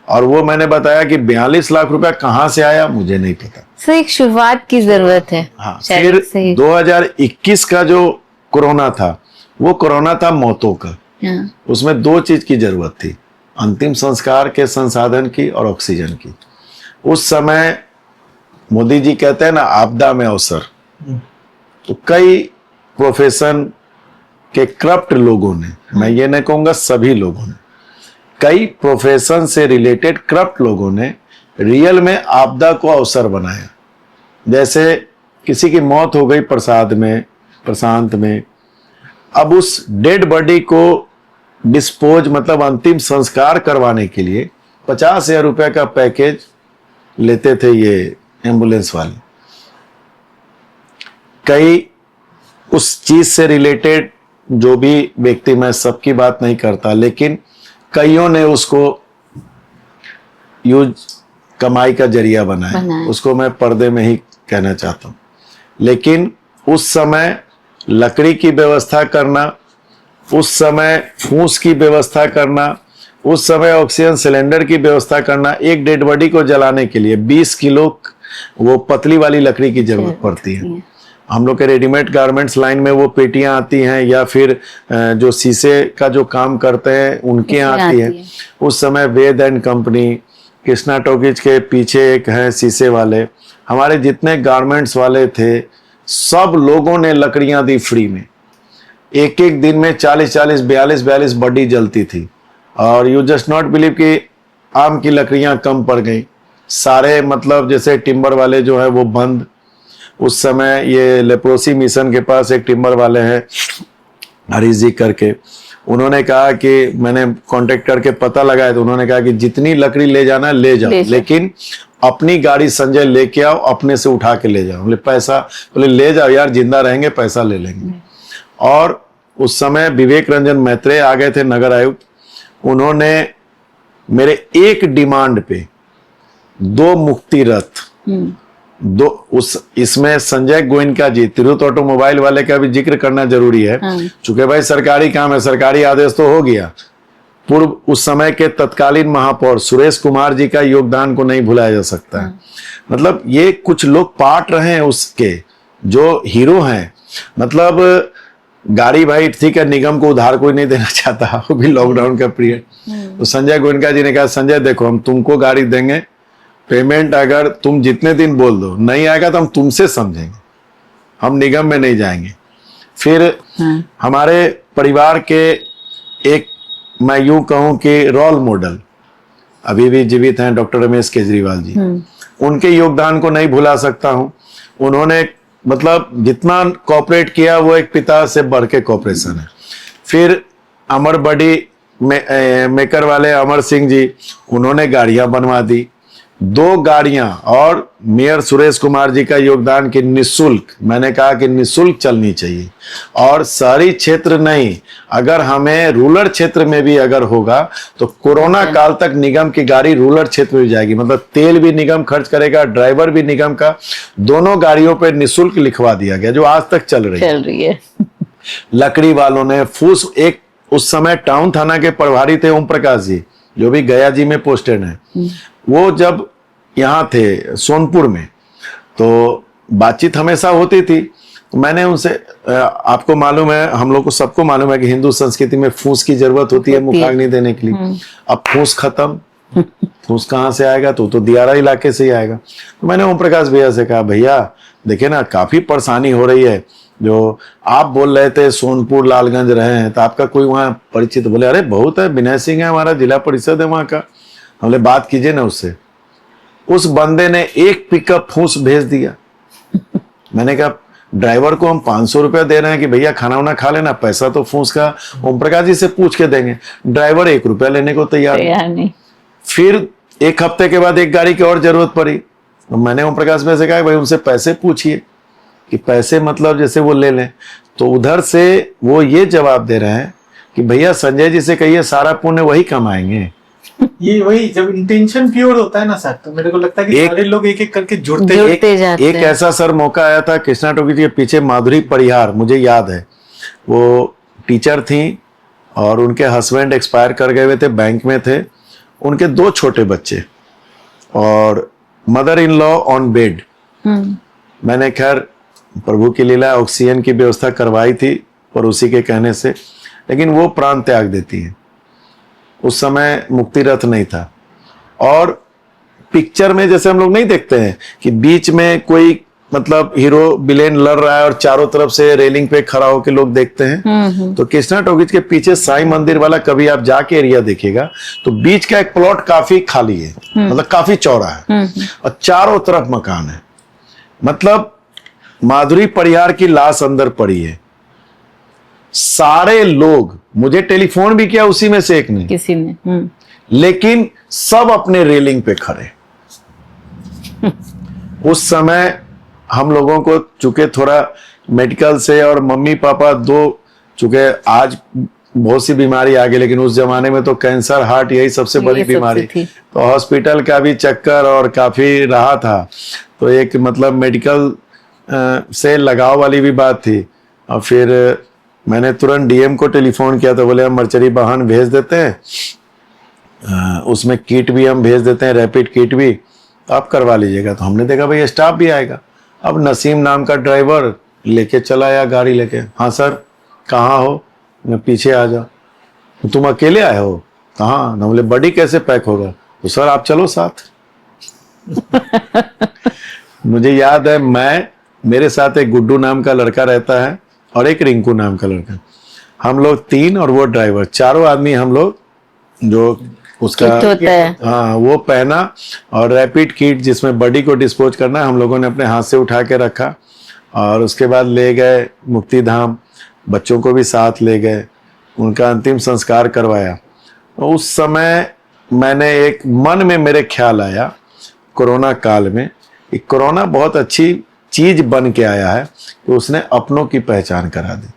और वो मैंने बताया कि 42 लाख रुपया कहाँ से आया मुझे नहीं पता। सर एक शुरुआत की जरूरत है। हाँ, फिर 2021 का जो कोरोना था, वो कोरोना था मौतों का। उसमें 2 चीज की जरूरत थी, अंतिम संस्कार के संसाधन की और ऑक्सीजन की। उस समय मोदी जी कहते हैं ना आपदा में अवसर, तो कई प्रोफेशन के करप्ट लोगों ने, मैं ये नहीं कहूंगा सभी लोगों ने, कई प्रोफेशन से रिलेटेड करप्ट लोगों ने रियल में आपदा को अवसर बनाया। जैसे किसी की मौत हो गई प्रशांत में, अब उस डेड बॉडी को डिस्पोज, मतलब अंतिम संस्कार करवाने के लिए 50,000 रुपए का पैकेज लेते थे ये एम्बुलेंस वाले। कई उस चीज से रिलेटेड जो भी व्यक्ति, मैं सबकी बात नहीं करता, लेकिन कईयों ने उसको यूज कमाई का जरिया बनाया। उसको मैं पर्दे में ही कहना चाहता हूं। लेकिन उस समय लकड़ी की व्यवस्था करना, उस समय फूस की व्यवस्था करना, उस समय ऑक्सीजन सिलेंडर की व्यवस्था करना, एक डेड बॉडी को जलाने के लिए 20 किलो वो पतली वाली लकड़ी की जरूरत पड़ती है। हम लोग के रेडीमेड गारमेंट्स लाइन में वो पेटियां आती हैं, या फिर जो शीशे का जो काम करते हैं उनके यहाँ आती है। उस समय वेद एंड कंपनी, कृष्णा टॉकीज के पीछे एक है शीशे वाले, हमारे जितने गारमेंट्स वाले थे सब लोगों ने लकड़ियां दी फ्री में। एक एक दिन में 40-40, 42-42 बॉडी जलती थी। और यू जस्ट नॉट बिलीव कि आम की लकड़ियां कम पड़ गई सारे, मतलब जैसे टिम्बर वाले जो है वो बंद। उस समय ये लेप्रोसी मिशन के पास एक टिम्बर वाले हैं हरीश जी करके, उन्होंने कहा कि मैंने कांटेक्ट करके पता लगाया, तो उन्होंने कहा कि जितनी लकड़ी ले जाना है ले जाओ, लेकिन अपनी गाड़ी संजय लेके आओ, अपने से उठा के ले जाओ। बोले पैसा? बोले ले जाओ यार, जिंदा रहेंगे पैसा ले लेंगे। और उस समय विवेक रंजन मैत्रेय आ गए थे नगर आयुक्त, उन्होंने मेरे एक डिमांड पे 2 मुक्ति रथ, इसमें संजय गोयनका जी, तिरुत ऑटोमोबाइल वाले का भी जिक्र करना जरूरी है। चूंकि भाई सरकारी काम है, सरकारी आदेश तो हो गया। पूर्व उस समय के तत्कालीन महापौर सुरेश कुमार जी का योगदान को नहीं भुलाया जा सकता है। मतलब ये कुछ लोग पार्ट रहे हैं उसके, जो हीरो हैं। मतलब गाड़ी भाई ठीक है, निगम को उधार कोई नहीं देना चाहता, वो भी लॉकडाउन का पीरियड। तो संजय गोयनका जी ने कहा संजय देखो हम तुमको गाड़ी देंगे, पेमेंट अगर तुम जितने दिन बोल दो नहीं आएगा तो हम तुमसे समझेंगे, हम निगम में नहीं जाएंगे। फिर हमारे परिवार के एक, मैं यूं कहूं कि रोल मॉडल अभी भी जीवित हैं, डॉक्टर रमेश केजरीवाल जी। उनके योगदान को नहीं भुला सकता हूं। उन्होंने मतलब जितना कॉपरेट किया वो एक पिता से बढ़ के कॉपरेशन है। फिर अमर बडी मेकर वाले अमर सिंह जी, उन्होंने गाड़ियां बनवा दी, 2 गाड़ियां, और मेयर सुरेश कुमार जी का योगदान कि निःशुल्क, मैंने कहा कि निःशुल्क चलनी चाहिए। और शहरी क्षेत्र नहीं, अगर हमें रूरल क्षेत्र में भी अगर होगा तो कोरोना काल तक निगम की गाड़ी रूरल क्षेत्र में भी जाएगी। मतलब तेल भी निगम खर्च करेगा, ड्राइवर भी निगम का, दोनों गाड़ियों पे निःशुल्क लिखवा दिया गया, जो आज तक चल रही है। लकड़ी वालों ने फूस, एक उस समय टाउन थाना के प्रभारी थे ओम प्रकाश जी, जो भी गया जी में पोस्टेड हैं, वो जब यहाँ थे सोनपुर में, तो बातचीत हमेशा होती थी। तो मैंने उनसे, आपको मालूम है, हम लोग को सबको मालूम है कि हिंदू संस्कृति में फूस की जरूरत होती है मुखाग्नि देने के लिए। अब फूस खत्म, फूस कहाँ से आएगा? तो दियारा इलाके से ही आएगा। तो मैंने ओम प्रकाश भैया से कहा, भैया देखिए ना, काफी परेशानी हो रही है। जो आप बोल रहे थे सोनपुर लालगंज रहे हैं, तो आपका कोई वहाँ परिचित? बोले अरे बहुत है, विनय सिंह है हमारा जिला परिषद है वहाँ का। हमने बात कीजिए ना उससे। उस बंदे ने 1 पिकअप फूस भेज दिया। मैंने कहा ड्राइवर को हम 500 रुपया दे रहे हैं कि भैया खाना वाना खा लेना, पैसा तो फूस का ओम प्रकाश जी से पूछ के देंगे। ड्राइवर 1 रुपया लेने को तैयार नहीं। फिर 1 हफ्ते के बाद एक गाड़ी की और जरूरत पड़ी, तो मैंने ओम प्रकाश भाई से कहा भाई उनसे पैसे पूछिए कि पैसे मतलब जैसे वो ले लें। तो उधर से वो ये जवाब दे रहे हैं कि भैया संजय जी से कहिए सारा पुण्य वही कमाएंगे। ये वही, जब इंटेंशन प्योर होता है ना सर, तो मेरे को लगता है कि सारे लोग एक एक करके जुड़ते जाते एक ऐसा सर मौका आया था कृष्णा टॉकीज के पीछे, माधुरी परिहार, मुझे याद है, वो टीचर थी और उनके हस्बैंड एक्सपायर कर गए हुए थे, बैंक में थे, उनके 2 छोटे बच्चे और mother in law on bed. मैंने खैर प्रभु की लीला ऑक्सीजन की व्यवस्था करवाई थी और उसी के कहने से, लेकिन वो प्राण त्याग देती है। उस समय मुक्ति रथ नहीं था। और पिक्चर में जैसे हम लोग नहीं देखते हैं कि बीच में कोई मतलब हीरो विलेन लड़ रहा है और चारों तरफ से रेलिंग पे खड़ा होकर लोग देखते हैं, तो कृष्णा टॉकीज के पीछे साईं मंदिर वाला कभी आप जाके एरिया देखिएगा तो बीच का एक प्लॉट काफी खाली है, मतलब काफी चौड़ा है और चारों तरफ मकान है। मतलब माधुरी परिहार की लाश अंदर पड़ी है। सारे लोग, मुझे टेलीफोन भी किया उसी में से एक ने, किसी ने, लेकिन सब अपने रेलिंग पे खड़े। उस समय हम लोगों को चूंकि थोड़ा मेडिकल से और मम्मी पापा 2, चूंकि आज बहुत सी बीमारी आ गई, लेकिन उस जमाने में तो कैंसर, हार्ट, यही सबसे बड़ी बीमारी, तो हॉस्पिटल का भी चक्कर और काफी रहा था। तो एक मतलब मेडिकल से लगाव वाली भी बात थी। और फिर मैंने तुरंत डीएम को टेलीफोन किया, तो बोले हम मर्चरी वाहन भेज देते हैं, उसमें किट भी हम भेज देते हैं, रैपिड किट भी, आप करवा लीजिएगा। तो हमने देखा भाई स्टाफ भी आएगा। अब नसीम नाम का ड्राइवर लेके चला आया गाड़ी लेके। हाँ सर कहाँ हो? मैं पीछे आ जाओ। तुम अकेले आए हो? कहाँ? ना बोले बॉडी कैसे पैक होगा? तो सर आप चलो साथ। मुझे याद है, मेरे साथ एक गुड्डू नाम का लड़का रहता है और एक रिंकू नाम का लड़का, हम लोग 3 और वो ड्राइवर, 4 आदमी हम लोग, जो उसका हाँ वो पहना और रैपिड किट जिसमें बॉडी को डिस्पोज करना है, हम लोगों ने अपने हाथ से उठा के रखा और उसके बाद ले गए मुक्ति धाम। बच्चों को भी साथ ले गए, उनका अंतिम संस्कार करवाया। उस समय मैंने एक मन में मेरे ख्याल आया कोरोना काल में, कोरोना बहुत अच्छी चीज बन के आया है कि उसने अपनों की पहचान करा दी।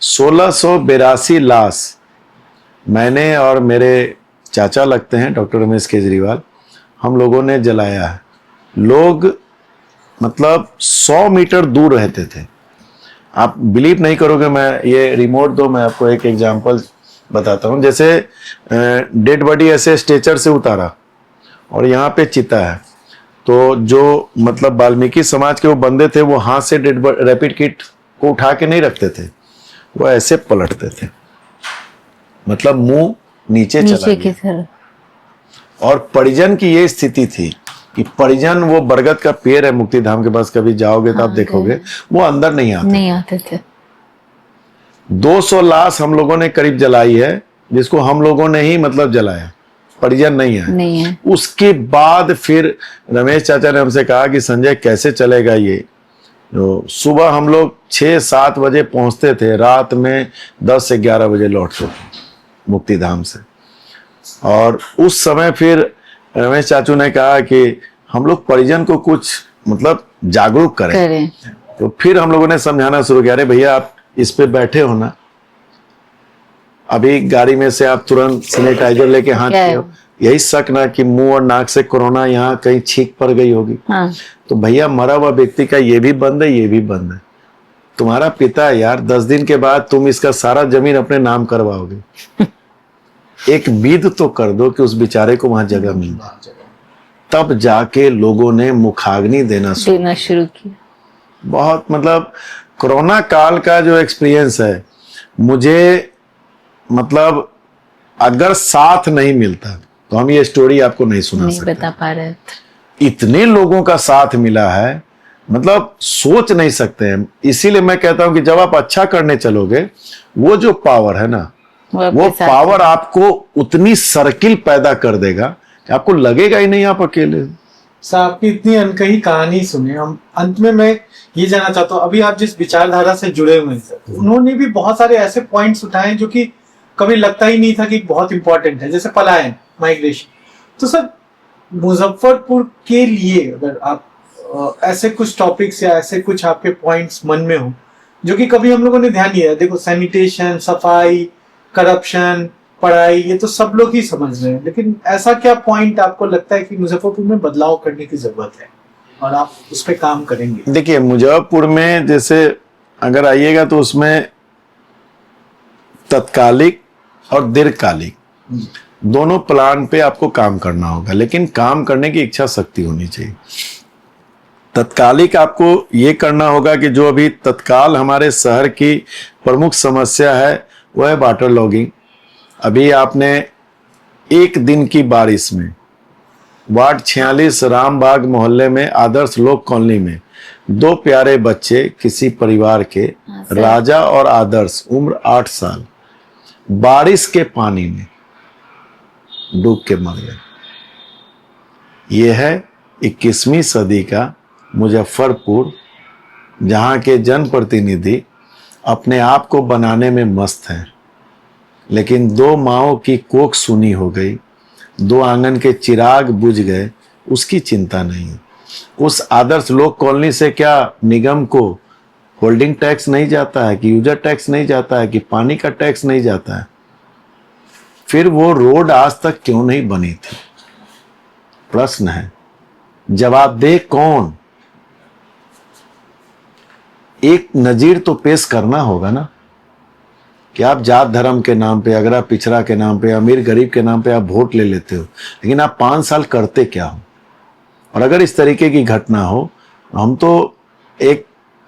1682 लाश मैंने और मेरे चाचा लगते हैं डॉक्टर रमेश केजरीवाल, हम लोगों ने जलाया है। लोग मतलब 100 मीटर दूर रहते थे। आप बिलीव नहीं करोगे, मैं ये रिमोट दो, मैं आपको एक एग्जांपल बताता हूँ। जैसे डेड बॉडी ऐसे स्ट्रेचर से उतारा और यहाँ पे चिता है, तो जो मतलब वाल्मीकि समाज के वो बंदे थे, वो हाथ से रैपिड किट को उठा के नहीं रखते थे, वो ऐसे पलटते थे, मतलब मुंह नीचे चला गया। और परिजन की ये स्थिति थी कि परिजन, वो बरगद का पेड़ है मुक्ति धाम के पास, कभी जाओगे तो आप देखोगे वो अंदर नहीं आते थे। 200 लाश हम लोगों ने करीब जलाई है, जिसको हम लोगों ने ही मतलब जलाया, परिजन नहीं है। उसके बाद फिर रमेश चाचा ने हमसे कहा कि संजय कैसे चलेगा ये। तो सुबह हम लोग 6-7 बजे पहुंचते थे, रात में 10 से 11 बजे लौटते थे मुक्ति धाम से। और उस समय फिर रमेश चाचू ने कहा कि हम लोग परिजन को कुछ मतलब जागरूक करें। तो फिर हम लोगों ने समझाना शुरू किया, अरे भैया आप इस पे बैठे हो ना, अभी गाड़ी में से आप तुरंत सैनिटाइजर लेके हाथ किए, यही शक ना कि मुंह और नाक से कोरोना यहाँ कहीं छींक पड़ गई होगी। तो भैया मरा हुआ व्यक्ति का ये भी बंद है, ये भी बंद है। तुम्हारा पिता है यार, 10 दिन के बाद तुम इसका सारा जमीन अपने नाम करवाओगे। एक विध तो कर दो कि उस बेचारे को वहां जगह मिल जाए। तब जाके लोगों ने मुखाग्नि देना शुरू किया। बहुत मतलब कोरोना काल का जो एक्सपीरियंस है, मुझे मतलब अगर साथ नहीं मिलता तो हम ये स्टोरी आपको नहीं सुना सकते, बता पा रहे। इतने लोगों का साथ मिला है, मतलब सोच नहीं सकते हैं। इसीलिए मैं कहता हूं कि जब आप अच्छा करने चलोगे, वो जो पावर है ना, वो पावर आपको उतनी सर्किल पैदा कर देगा कि आपको लगेगा ही नहीं आप अकेले। सर आपकी इतनी अनकही कहानी सुने, हम अंत में मैं ये जानना चाहता हूँ, अभी आप जिस विचारधारा से जुड़े हुए हैं सर, उन्होंने भी बहुत सारे ऐसे पॉइंट्स उठाए जो कि कभी लगता ही नहीं था कि बहुत इंपॉर्टेंट है, जैसे पलायन, माइग्रेशन। तो सर मुजफ्फरपुर के लिए अगर आप ऐसे कुछ टॉपिक्स या ऐसे कुछ आपके पॉइंट्स मन में हो जो कि कभी हम लोगों ने ध्यान नहीं दिया, देखो सैनिटेशन, सफाई, करप्शन, पढ़ाई, ये तो सब लोग ही समझ रहे हैं, लेकिन ऐसा क्या पॉइंट आपको लगता है कि मुजफ्फरपुर में बदलाव करने की जरूरत है और आप उस पर काम करेंगे? देखिए मुजफ्फरपुर में जैसे अगर आइएगा तो उसमें तत्कालिक और दीर्घकालिक दोनों प्लान पे आपको काम करना होगा, लेकिन काम करने की इच्छा शक्ति होनी चाहिए। तत्कालिक आपको ये करना होगा कि जो अभी तत्काल हमारे शहर की प्रमुख समस्या है वह है वाटर लॉगिंग। अभी आपने एक दिन की बारिश में वार्ड 46 रामबाग मोहल्ले में आदर्श लोक कॉलोनी में 2 प्यारे बच्चे किसी परिवार के, राजा और आदर्श, उम्र 8 साल, बारिश के पानी में डूब के मर गए। यह है 21वीं सदी का मुजफ्फरपुर, जहां के जनप्रतिनिधि अपने आप को बनाने में मस्त हैं, लेकिन 2 माओं की कोख सुनी हो गई, 2 आंगन के चिराग बुझ गए, उसकी चिंता नहीं। उस आदर्श लोक कॉलोनी से क्या निगम को होल्डिंग टैक्स नहीं जाता है, कि यूजर टैक्स नहीं जाता है, कि पानी का टैक्स नहीं जाता है? फिर वो रोड आज तक क्यों नहीं बनी थी? प्रश्न है, जवाबदेह कौन? एक नजीर तो पेश करना होगा ना, कि आप जात धर्म के नाम पे, अगर आप पिछड़ा के नाम पे, अमीर गरीब के नाम पे आप वोट ले लेते हो, लेकिन आप 5 साल करते क्या हो? और अगर इस तरीके की घटना हो, हम तो एक,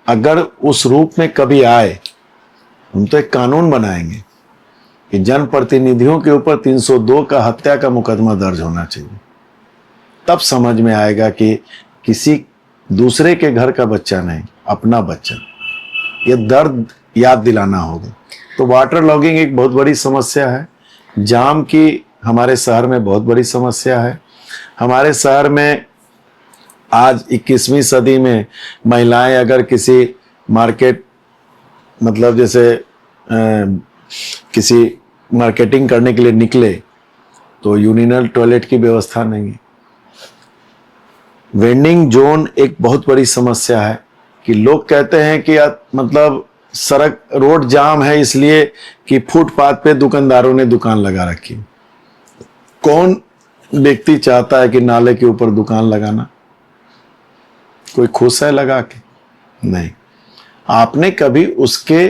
अगर उस रूप में कभी आए, हम तो एक कानून बनाएंगे कि जनप्रतिनिधियों के ऊपर 302 का हत्या का मुकदमा दर्ज होना चाहिए। तब समझ में आएगा कि किसी दूसरे के घर का बच्चा नहीं, अपना बच्चा, ये दर्द याद दिलाना होगा। तो वाटर लॉगिंग एक बहुत बड़ी समस्या है, जाम की हमारे शहर में बहुत बड़ी समस्या है। हमारे शहर में आज 21वीं सदी में महिलाएं अगर किसी मार्केट, मतलब जैसे किसी मार्केटिंग करने के लिए निकले तो यूरिनल टॉयलेट की व्यवस्था नहीं है। वेंडिंग जोन एक बहुत बड़ी समस्या है, कि लोग कहते हैं कि मतलब सड़क रोड जाम है इसलिए कि फुटपाथ पे दुकानदारों ने दुकान लगा रखी। कौन व्यक्ति चाहता है कि नाले के ऊपर दुकान लगाना? कोई खुश है लगा के? नहीं। आपने कभी उसके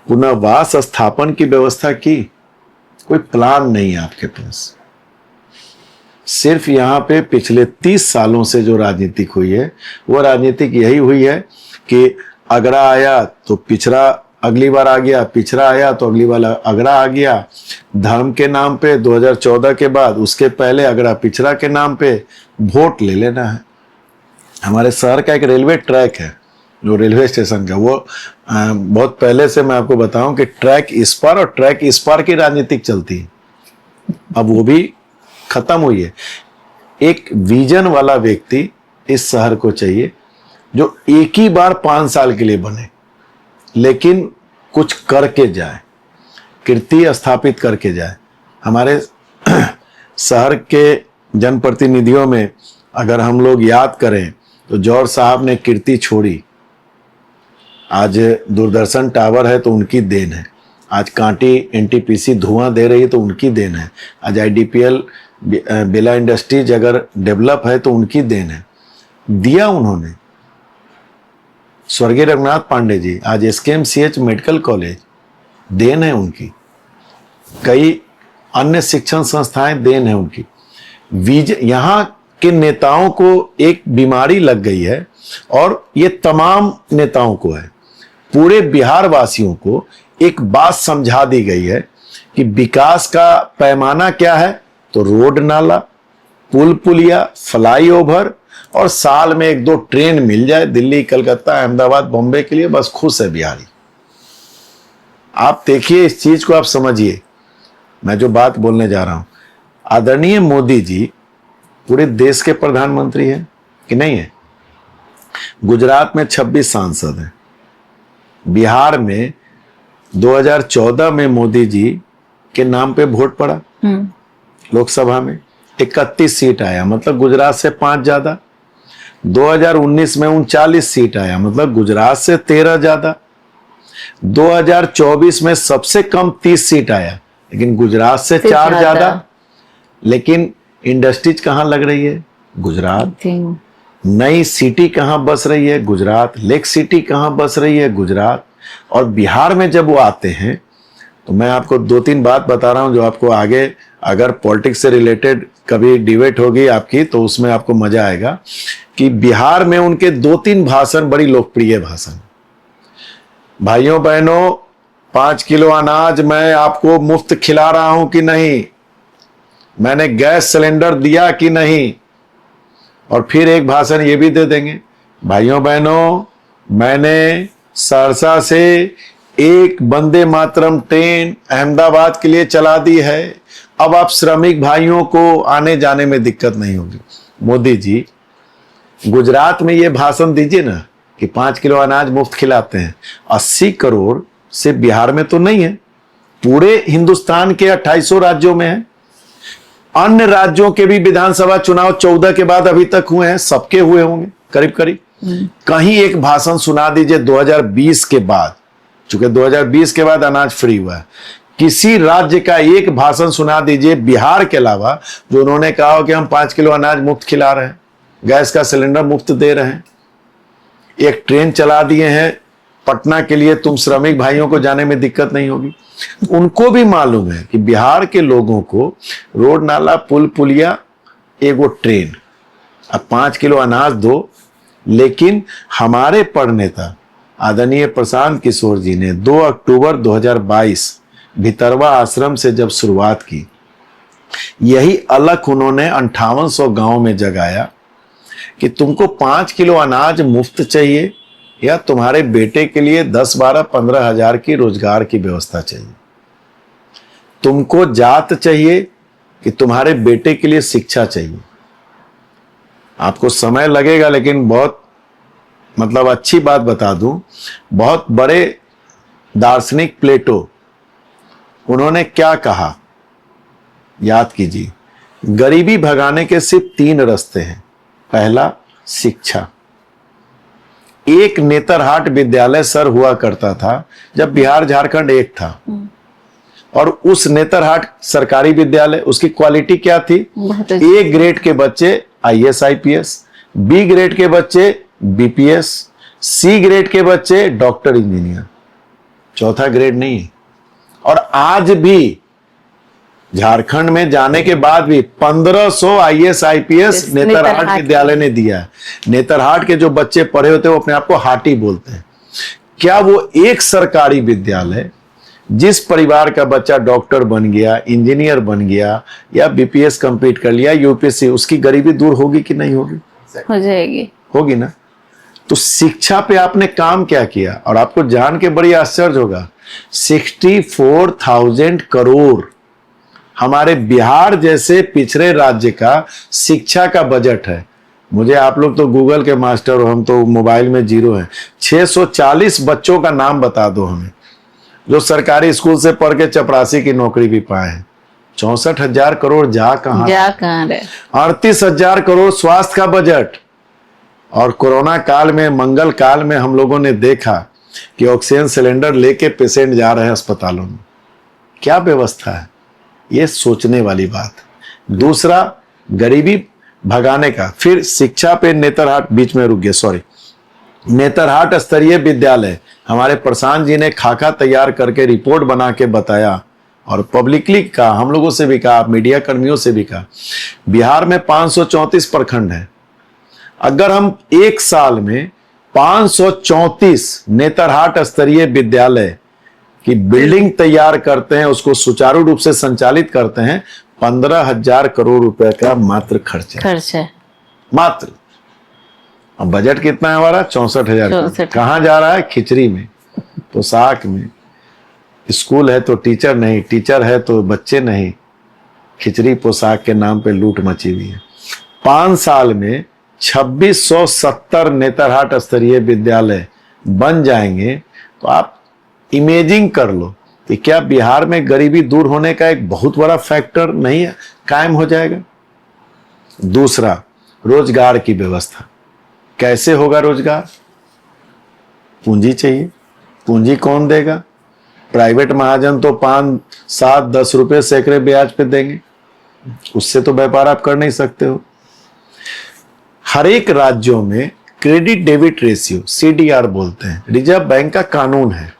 पुनर्वास स्थापन की व्यवस्था की? कोई प्लान नहीं है आपके पास। सिर्फ यहाँ पे पिछले 30 सालों से जो राजनीतिक हुई है, वो राजनीतिक यही हुई है कि अगड़ा आया तो पिछड़ा अगली बार आ गया, पिछड़ा आया तो अगली बार अगड़ा आ गया। धर्म के नाम पे 2014 के बाद, उसके पहले अगड़ा पिछड़ा के नाम पे वोट ले लेना है। हमारे शहर का एक रेलवे ट्रैक है, जो रेलवे स्टेशन का, वो बहुत पहले से मैं आपको बताऊं कि ट्रैक इस पार और ट्रैक इस पार की राजनीतिक चलती है, अब वो भी खत्म हुई है। एक विजन वाला व्यक्ति इस शहर को चाहिए, जो एक ही बार 5 साल के लिए बने, लेकिन कुछ करके जाए, कीर्ति स्थापित करके जाए। हमारे शहर के जनप्रतिनिधियों में अगर हम लोग याद करें तो जौहर साहब ने कीर्ति छोड़ी। आज दूरदर्शन टावर है तो उनकी देन है, आज कांटी एनटीपीसी धुआं दे रही है तो उनकी देन है, आज आईडीपीएल बिला इंडस्ट्रीज अगर डेवलप है तो उनकी देन है। दिया उन्होंने। स्वर्गीय रघुनाथ पांडे जी, आज एसकेएमसीएच मेडिकल कॉलेज देन है उनकी, कई अन्य शिक्षण संस्थाएं देन है उनकी। यहाँ के नेताओं को एक बीमारी लग गई है, और ये तमाम नेताओं को है, पूरे बिहार वासियों को एक बात समझा दी गई है कि विकास का पैमाना क्या है, तो रोड नाला, पुल पुलिया, फ्लाईओवर, और साल में 1-2 ट्रेन मिल जाए दिल्ली, कलकत्ता, अहमदाबाद, बॉम्बे के लिए, बस खुश है बिहारी। आप देखिए, इस चीज को आप समझिए, मैं जो बात बोलने जा रहा हूं। आदरणीय मोदी जी पूरे देश के प्रधानमंत्री हैं कि नहीं है? गुजरात में 26 सांसद हैं, बिहार में 2014 में मोदी जी के नाम पे वोट पड़ा, लोकसभा में 31 सीट आया, मतलब गुजरात से 5 ज्यादा। 2019 में 39 सीट आया, मतलब गुजरात से 13 ज्यादा। 2024 में सबसे कम 30 सीट आया, लेकिन गुजरात से 4 ज्यादा। लेकिन इंडस्ट्रीज कहां लग रही है? गुजरात। नई सिटी कहां बस रही है? गुजरात। लेक सिटी कहां बस रही है? गुजरात। और बिहार में जब वो आते हैं तो मैं आपको 2-3 बात बता रहा हूं, जो आपको आगे अगर पॉलिटिक्स से रिलेटेड कभी डिबेट होगी आपकी तो उसमें आपको मजा आएगा, कि बिहार में उनके 2-3 भाषण बड़ी लोकप्रिय भाषण। भाइयों बहनों, 5 किलो अनाज मैं आपको मुफ्त खिला रहा हूं कि नहीं, मैंने गैस सिलेंडर दिया कि नहीं। और फिर एक भाषण ये भी दे देंगे, भाइयों बहनों, मैंने सहरसा से एक वंदे मातरम ट्रेन अहमदाबाद के लिए चला दी है, अब आप श्रमिक भाइयों को आने जाने में दिक्कत नहीं होगी। मोदी जी गुजरात में ये भाषण दीजिए ना कि 5 किलो अनाज मुफ्त खिलाते हैं। 80 करोड़ से बिहार में तो नहीं है, पूरे हिंदुस्तान के 2800 राज्यों में है। अन्य राज्यों के भी विधानसभा चुनाव 14 के बाद अभी तक हुए हैं, सबके हुए होंगे करीब करीब। कहीं एक भाषण सुना दीजिए 2020 के बाद, चूंकि 2020 के बाद अनाज फ्री हुआ है, किसी राज्य का एक भाषण सुना दीजिए बिहार के अलावा जो उन्होंने कहा हो कि हम 5 किलो अनाज मुफ्त खिला रहे हैं, गैस का सिलेंडर मुफ्त दे रहे हैं, एक ट्रेन चला दिए हैं पटना के लिए, तुम श्रमिक भाइयों को जाने में दिक्कत नहीं होगी। उनको भी मालूम है कि बिहार के लोगों को रोड नाला, पुल पुलिया, एगो ट्रेन, अब 5 किलो अनाज दो। लेकिन हमारे पढ़नेता आदरणीय प्रशांत किशोर जी ने 2 अक्टूबर 2022 भितरवा आश्रम से जब शुरुआत की, यही अलख उन्होंने 5800 गांव में जगाया कि तुमको 5 किलो अनाज मुफ्त चाहिए या तुम्हारे बेटे के लिए 10, 12, 15 हजार की रोजगार की व्यवस्था चाहिए, तुमको जात चाहिए कि तुम्हारे बेटे के लिए शिक्षा चाहिए। आपको समय लगेगा, लेकिन बहुत मतलब अच्छी बात बता दूं, बहुत बड़े दार्शनिक प्लेटो, उन्होंने क्या कहा याद कीजिए, गरीबी भगाने के सिर्फ 3 रास्ते हैं। पहला, शिक्षा। एक नेतरहाट विद्यालय सर हुआ करता था जब बिहार झारखंड एक था, और उस नेतरहाट सरकारी विद्यालय, उसकी क्वालिटी क्या थी? ए ग्रेड के बच्चे आईएएस आईपीएस, बी ग्रेड के बच्चे बीपीएस, सी ग्रेड के बच्चे डॉक्टर इंजीनियर, चौथा ग्रेड नहीं है। और आज भी झारखंड में जाने के बाद भी 1500 आईएएस आईपीएस नेतरहाट विद्यालय ने दिया है। नेतरहाट के जो बच्चे पढ़े होते हैं वो अपने आप को हाटी बोलते हैं। क्या वो एक सरकारी विद्यालय जिस परिवार का बच्चा डॉक्टर बन गया, इंजीनियर बन गया या बीपीएस कंप्लीट कर लिया, यूपीएससी, उसकी गरीबी दूर होगी कि नहीं होगी? हो जाएगी, होगी ना। तो शिक्षा पे आपने काम क्या किया? और आपको जान के बड़ी आश्चर्य होगा, 64,000 करोड़ हमारे बिहार जैसे पिछड़े राज्य का शिक्षा का बजट है। मुझे, आप लोग तो गूगल के मास्टर हो, हम तो मोबाइल में जीरो हैं। 640 बच्चों का नाम बता दो हमें जो सरकारी स्कूल से पढ़ के चपरासी की नौकरी भी पाए हैं। 64,000 करोड़ जा कहां रहे? 38,000 करोड़ स्वास्थ्य का बजट। और कोरोना काल में, मंगल काल में हम लोगों ने देखा कि ऑक्सीजन सिलेंडर लेके पेशेंट जा रहे हैं अस्पतालों में। क्या व्यवस्था है? ये सोचने वाली बात। दूसरा, गरीबी भगाने का। फिर शिक्षा पे नेतरहाट, बीच में रुक गया, सॉरी। नेतरहाट स्तरीय विद्यालय, हमारे प्रशांत जी ने खाका तैयार करके रिपोर्ट बना के बताया और पब्लिकली कहा, हम लोगों से भी कहा, मीडिया कर्मियों से भी कहा, बिहार में 534 प्रखंड है। अगर हम एक साल में 534 नेतरहाट स्तरीय विद्यालय की बिल्डिंग तैयार करते हैं, उसको सुचारू रूप से संचालित करते हैं, 15,000 करोड़ रुपए का मात्र खर्च है मात्र। अब बजट कितना है हमारा? 64,000। कहां जा रहा है? खिचड़ी में, पोशाक में। स्कूल है तो टीचर नहीं, टीचर है तो बच्चे नहीं। खिचड़ी पोशाक के नाम पे लूट मची हुई है। 5 साल में 2670 नेतरहाट स्तरीय विद्यालय बन जाएंगे तो आप इमेजिंग कर लो कि क्या बिहार में गरीबी दूर होने का एक बहुत बड़ा फैक्टर नहीं है, कायम हो जाएगा। दूसरा, रोजगार की व्यवस्था। कैसे होगा रोजगार? पूंजी चाहिए। पूंजी कौन देगा? प्राइवेट महाजन तो 5, 7, 10 रुपए सैकड़े ब्याज पे देंगे, उससे तो व्यापार आप कर नहीं सकते हो। हर एक राज्यों में क्रेडिट डेबिट रेशियो, सीडीआर बोलते हैं, रिजर्व बैंक का कानून है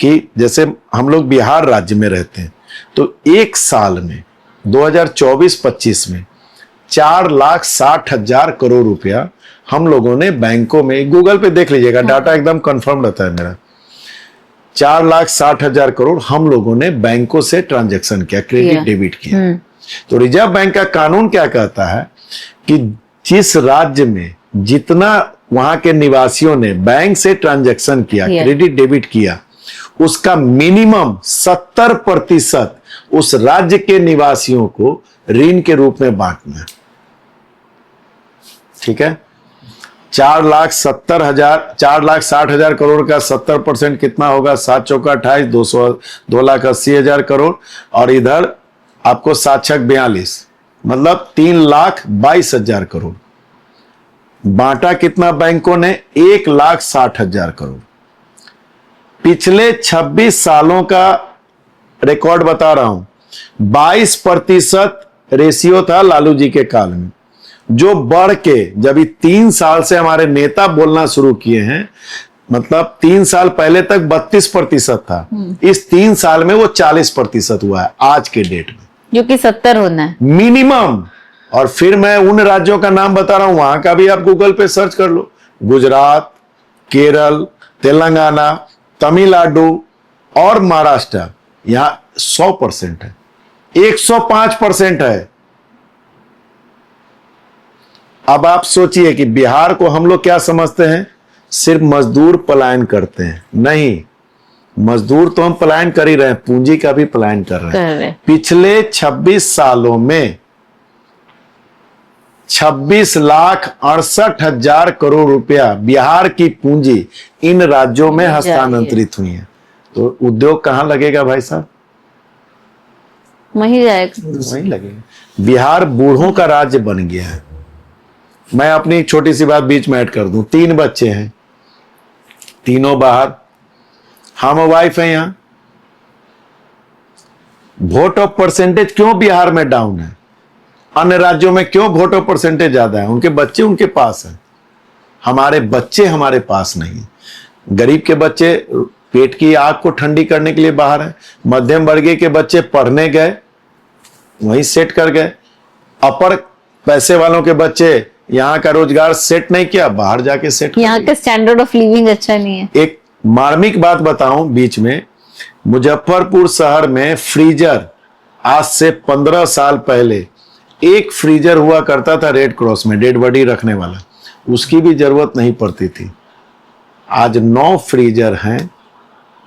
कि जैसे हम लोग बिहार राज्य में रहते हैं तो एक साल में 2024-25 में 4,60,000 करोड़ रुपया हम लोगों ने बैंकों में, गूगल पे देख लीजिएगा, डाटा एकदम कंफर्म रहता है मेरा, 4,60,000 करोड़ हम लोगों ने बैंकों से ट्रांजैक्शन किया, क्रेडिट डेबिट किया। तो रिजर्व बैंक का कानून क्या कहता है कि जिस राज्य में जितना वहां के निवासियों ने बैंक से ट्रांजैक्शन किया, क्रेडिट डेबिट किया, उसका मिनिमम 70% उस राज्य के निवासियों को ऋण के रूप में बांटना है। ठीक है? 4,60,000 करोड़ का 70% कितना होगा? 7 चौका 28, 2,80,000 करोड़। और इधर आपको 7 छक 42, मतलब 3,22,000 करोड़। बांटा कितना बैंकों ने? 1,60,000 करोड़। पिछले 26 सालों का रिकॉर्ड बता रहा हूं, 22% रेशियो था लालू जी के काल में, जो बढ़ के जब 3 साल से हमारे नेता बोलना शुरू किए हैं, मतलब 3 साल पहले तक 32% था, इस 3 साल में वो 40% हुआ है आज के डेट में, जो कि 70 होना है मिनिमम। और फिर मैं उन राज्यों का नाम बता रहा हूं, वहां का भी आप गूगल पे सर्च कर लो, गुजरात, केरल, तेलंगाना, तमिलनाडु और महाराष्ट्र, यहां 100% है, 105% है। अब आप सोचिए कि बिहार को हम लोग क्या समझते हैं? सिर्फ मजदूर पलायन करते हैं। नहीं, मजदूर तो हम पलायन कर ही रहे हैं, पूंजी का भी पलायन कर रहे हैं। पिछले 26 सालों में 26,68,000 करोड़ रुपया बिहार की पूंजी इन राज्यों में हस्तांतरित हुई है। तो उद्योग कहां लगेगा भाई साहब? वहीं जाएगा, वहीं लगेगा। बिहार बूढ़ों का राज्य बन गया है। मैं अपनी एक छोटी सी बात बीच में ऐड कर दूं, 3 बच्चे हैं, तीनों बाहर, हम वाइफ है यहां। वोट ऑफ परसेंटेज क्यों बिहार में डाउन है? अन्य राज्यों में क्यों वोट ऑफ परसेंटेज ज्यादा है? उनके बच्चे उनके पास हैं, हमारे बच्चे हमारे पास नहीं। गरीब के बच्चे पेट की आग को ठंडी करने के लिए बाहर है, मध्यम वर्गीय के बच्चे पढ़ने गए, वहीं सेट कर गए, अपर पैसे वालों के बच्चे यहाँ का रोजगार सेट नहीं किया, बाहर जाके सेट। यहाँ का स्टैंडर्ड ऑफ लिविंग अच्छा नहीं है। एक मार्मिक बात बताऊं बीच में, मुजफ्फरपुर शहर में फ्रीजर आज से 15 साल पहले एक फ्रीजर हुआ करता था रेड क्रॉस में, डेड बॉडी रखने वाला, उसकी भी जरूरत नहीं पड़ती थी। आज 9 फ्रीजर हैं।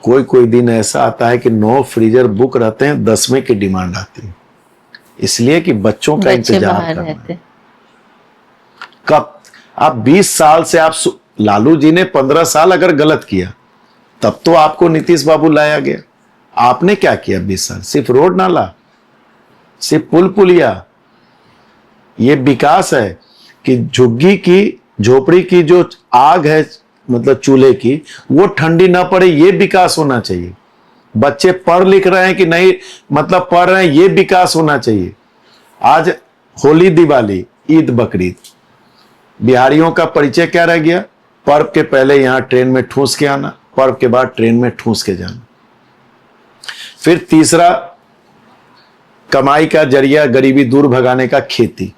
कोई कोई दिन ऐसा आता है कि 9 फ्रीजर बुक रहते हैं, 10वें की डिमांड आती है, इसलिए कि बच्चों का इंतजार करना है। कब आप 20 साल से आप लालू जी ने 15 साल अगर गलत किया तब तो आपको नीतीश बाबू लाया गया। आपने क्या किया 20 साल? सिर्फ रोड नाला, सिर्फ पुल पुलिया। ये विकास है कि झुग्गी की झोपड़ी की जो आग है, मतलब चूल्हे की, वो ठंडी ना पड़े, ये विकास होना चाहिए। बच्चे पढ़ लिख रहे हैं कि नहीं, मतलब पढ़ रहे हैं, ये विकास होना चाहिए। आज होली, दिवाली, ईद, बकरीद, बिहारियों का परिचय क्या रह गया? पर्व के पहले यहां ट्रेन में ठूस के आना, पर्व के बाद ट्रेन में ठूस के जाना। फिर तीसरा कमाई का जरिया, गरीबी दूर भगाने का, खेती।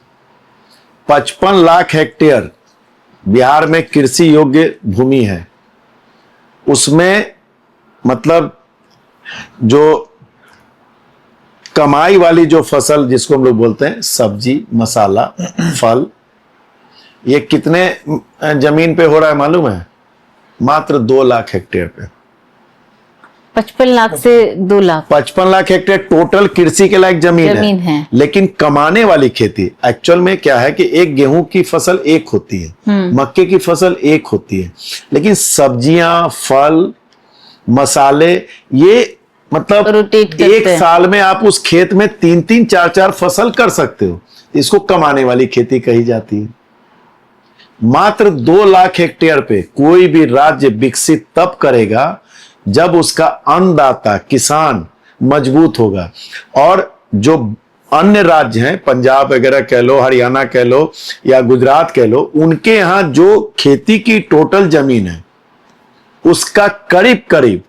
55 लाख हेक्टेयर बिहार में कृषि योग्य भूमि है। उसमें मतलब जो कमाई वाली जो फसल जिसको हम लोग बोलते हैं, सब्जी, मसाला, फल, ये कितने जमीन पे हो रहा है मालूम है? मात्र 2 लाख हेक्टेयर पे। 55 लाख से 2 लाख 55 लाख हेक्टेयर टोटल कृषि के लायक जमीन है। लेकिन कमाने वाली खेती एक्चुअल में क्या है कि एक गेहूं की फसल एक होती है, मक्के की फसल एक होती है, लेकिन सब्जियां, फल, मसाले, ये मतलब एक साल में आप उस खेत में 3-3, 4-4 फसल कर सकते हो। इसको कमाने वाली खेती कही जाती है। मात्र 2 लाख हेक्टेयर पे कोई भी राज्य विकसित तब करेगा जब उसका अन्नदाता किसान मजबूत होगा। और जो अन्य राज्य हैं, पंजाब वगैरह कह लो, हरियाणा कह लो या गुजरात कह लो, उनके यहां जो खेती की टोटल जमीन है उसका करीब करीब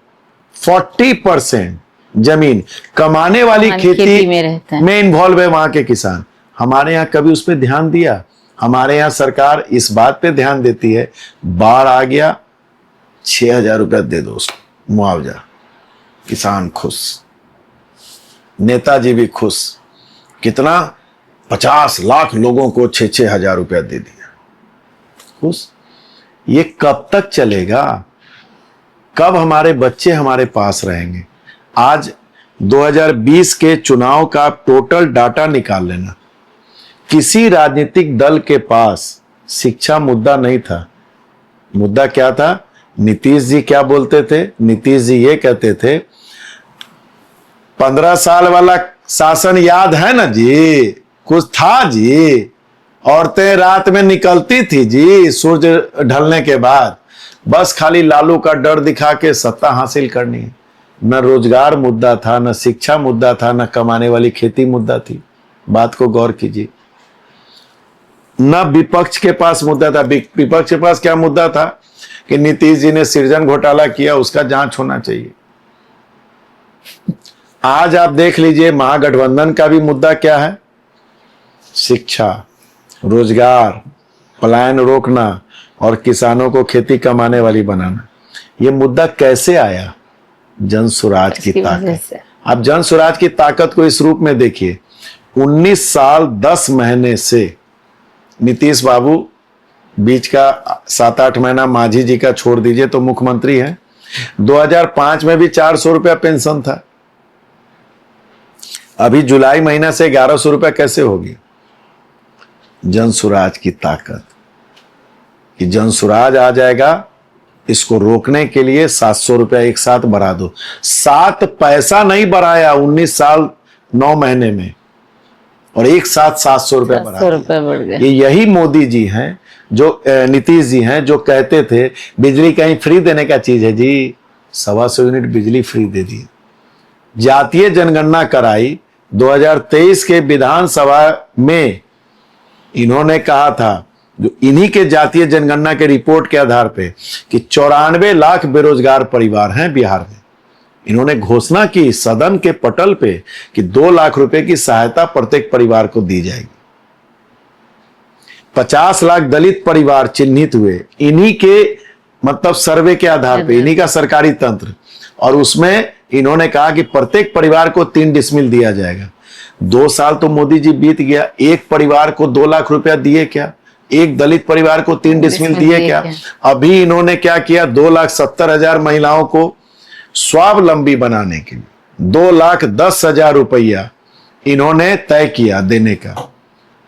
40% जमीन कमाने वाली खेती में इन्वॉल्व है वहां के किसान। हमारे यहाँ कभी उस पर ध्यान दिया? हमारे यहाँ सरकार इस बात पे ध्यान देती है, बाढ़ आ गया 6,000 रुपया दे दो उसको मुआवजा, किसान खुश, नेताजी भी खुश। कितना? 50 लाख लोगों को 6-6 हजार रुपया दे दिया, खुश। ये कब तक चलेगा? कब हमारे बच्चे हमारे पास रहेंगे? आज 2020 के चुनाव का टोटल डाटा निकाल लेना। किसी राजनीतिक दल के पास शिक्षा मुद्दा नहीं था। मुद्दा क्या था? नीतीश जी क्या बोलते थे? नीतीश जी ये कहते थे, 15 साल वाला शासन याद है ना जी? कुछ था जी? औरतें रात में निकलती थी जी सूरज ढलने के बाद, बस खाली लालू का डर दिखा के सत्ता हासिल करनी है। न रोजगार मुद्दा था, न शिक्षा मुद्दा था, न कमाने वाली खेती मुद्दा थी। बात को गौर कीजिए। न विपक्ष के पास मुद्दा था। विपक्ष के पास क्या मुद्दा था कि नीतीश जी ने सृजन घोटाला किया, उसका जांच होना चाहिए। आज आप देख लीजिए महागठबंधन का भी मुद्दा क्या है? शिक्षा, रोजगार, पलायन रोकना और किसानों को खेती कमाने वाली बनाना। यह मुद्दा कैसे आया? जन स्वराज की ताकत। आप जन स्वराज की ताकत को इस रूप में देखिए। 19 साल 10 महीने से नीतीश बाबू, बीच का 7-8 महीना मांझी जी का छोड़ दीजिए तो मुख्यमंत्री हैं। 2005 में भी 400 रुपया पेंशन था। अभी जुलाई महीना से 1100 रुपया कैसे होगी? जन स्वराज की ताकत कि जन स्वराज आ जाएगा, इसको रोकने के लिए 700 रुपया एक साथ बढ़ा दो। 7 पैसा नहीं बढ़ाया 19 साल 9 महीने में, और एक साथ 700 रुपया बढ़ गया। ये यही मोदी जी हैं, जो नीतीश जी हैं, जो कहते थे बिजली कहीं फ्री देने का चीज है जी। 125 यूनिट बिजली फ्री दे दी। जातीय जनगणना कराई 2023 के विधानसभा में। इन्होंने कहा था, जो इन्हीं के जातीय जनगणना के रिपोर्ट के आधार पे, कि 94 लाख बेरोजगार परिवार हैं बिहार में। इन्होंने घोषणा की सदन के पटल पे कि 2 लाख रुपए की सहायता प्रत्येक परिवार को दी जाएगी। 50 लाख दलित परिवार चिन्हित हुए। इन्हीं के मतलब सर्वे के आधार पे, इन्हीं का सरकारी तंत्र, और उसमें इन्होंने कहा कि प्रत्येक परिवार को 3 डिसमिल दिया जाएगा। 2 साल तो मोदी जी बीत गया, एक परिवार को 2 लाख रुपया दिए क्या? एक दलित परिवार को 3 डिसमिल दिए क्या? अभी इन्होंने क्या किया, 2,70,000 महिलाओं को स्वावलंबी बनाने के लिए 2,10,000 रुपया इन्होंने तय किया देने का।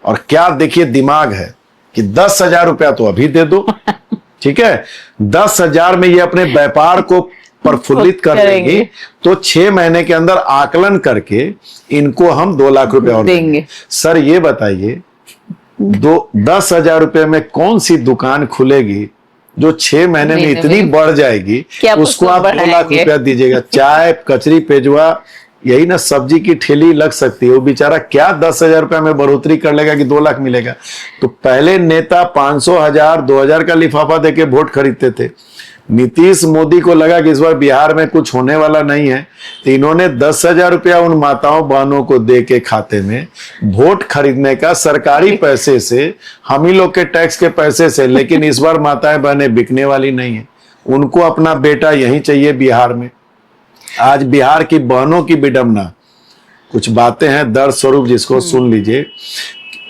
और क्या देखिए दिमाग है कि 10,000 रुपया तो अभी दे दो, ठीक है, 10,000 में ये अपने व्यापार को प्रफुल्लित कर देंगे, तो 6 महीने के अंदर आकलन करके इनको हम 2 लाख रुपए और देंगे। सर ये बताइए 10,000 रुपए में कौन सी दुकान खुलेगी जो 6 महीने में इतनी बढ़ जाएगी, उसको आप 2 लाख रुपया दीजिएगा? चाय, कचरी, पेजवा, यही ना सब्जी की ठेली लग सकती है, वो बेचारा क्या 10,000 रुपया में बढ़ोतरी कर लेगा कि 2 लाख मिलेगा? तो पहले नेता 500, 1000, 2000 का लिफाफा देके वोट खरीदते थे। नीतीश मोदी को लगा कि इस बार बिहार में कुछ होने वाला नहीं है, तो इन्होंने 10,000 रुपया उन माताओं बहनों को दे के खाते में वोट खरीदने का, सरकारी पैसे से, हम ही लोग के टैक्स के पैसे से। लेकिन इस बार माताएं बहनें बिकने वाली नहीं है, उनको अपना बेटा यहीं चाहिए बिहार में। आज बिहार की बहनों की विडंबना, कुछ बातें हैं दर्द स्वरूप, जिसको सुन लीजिए।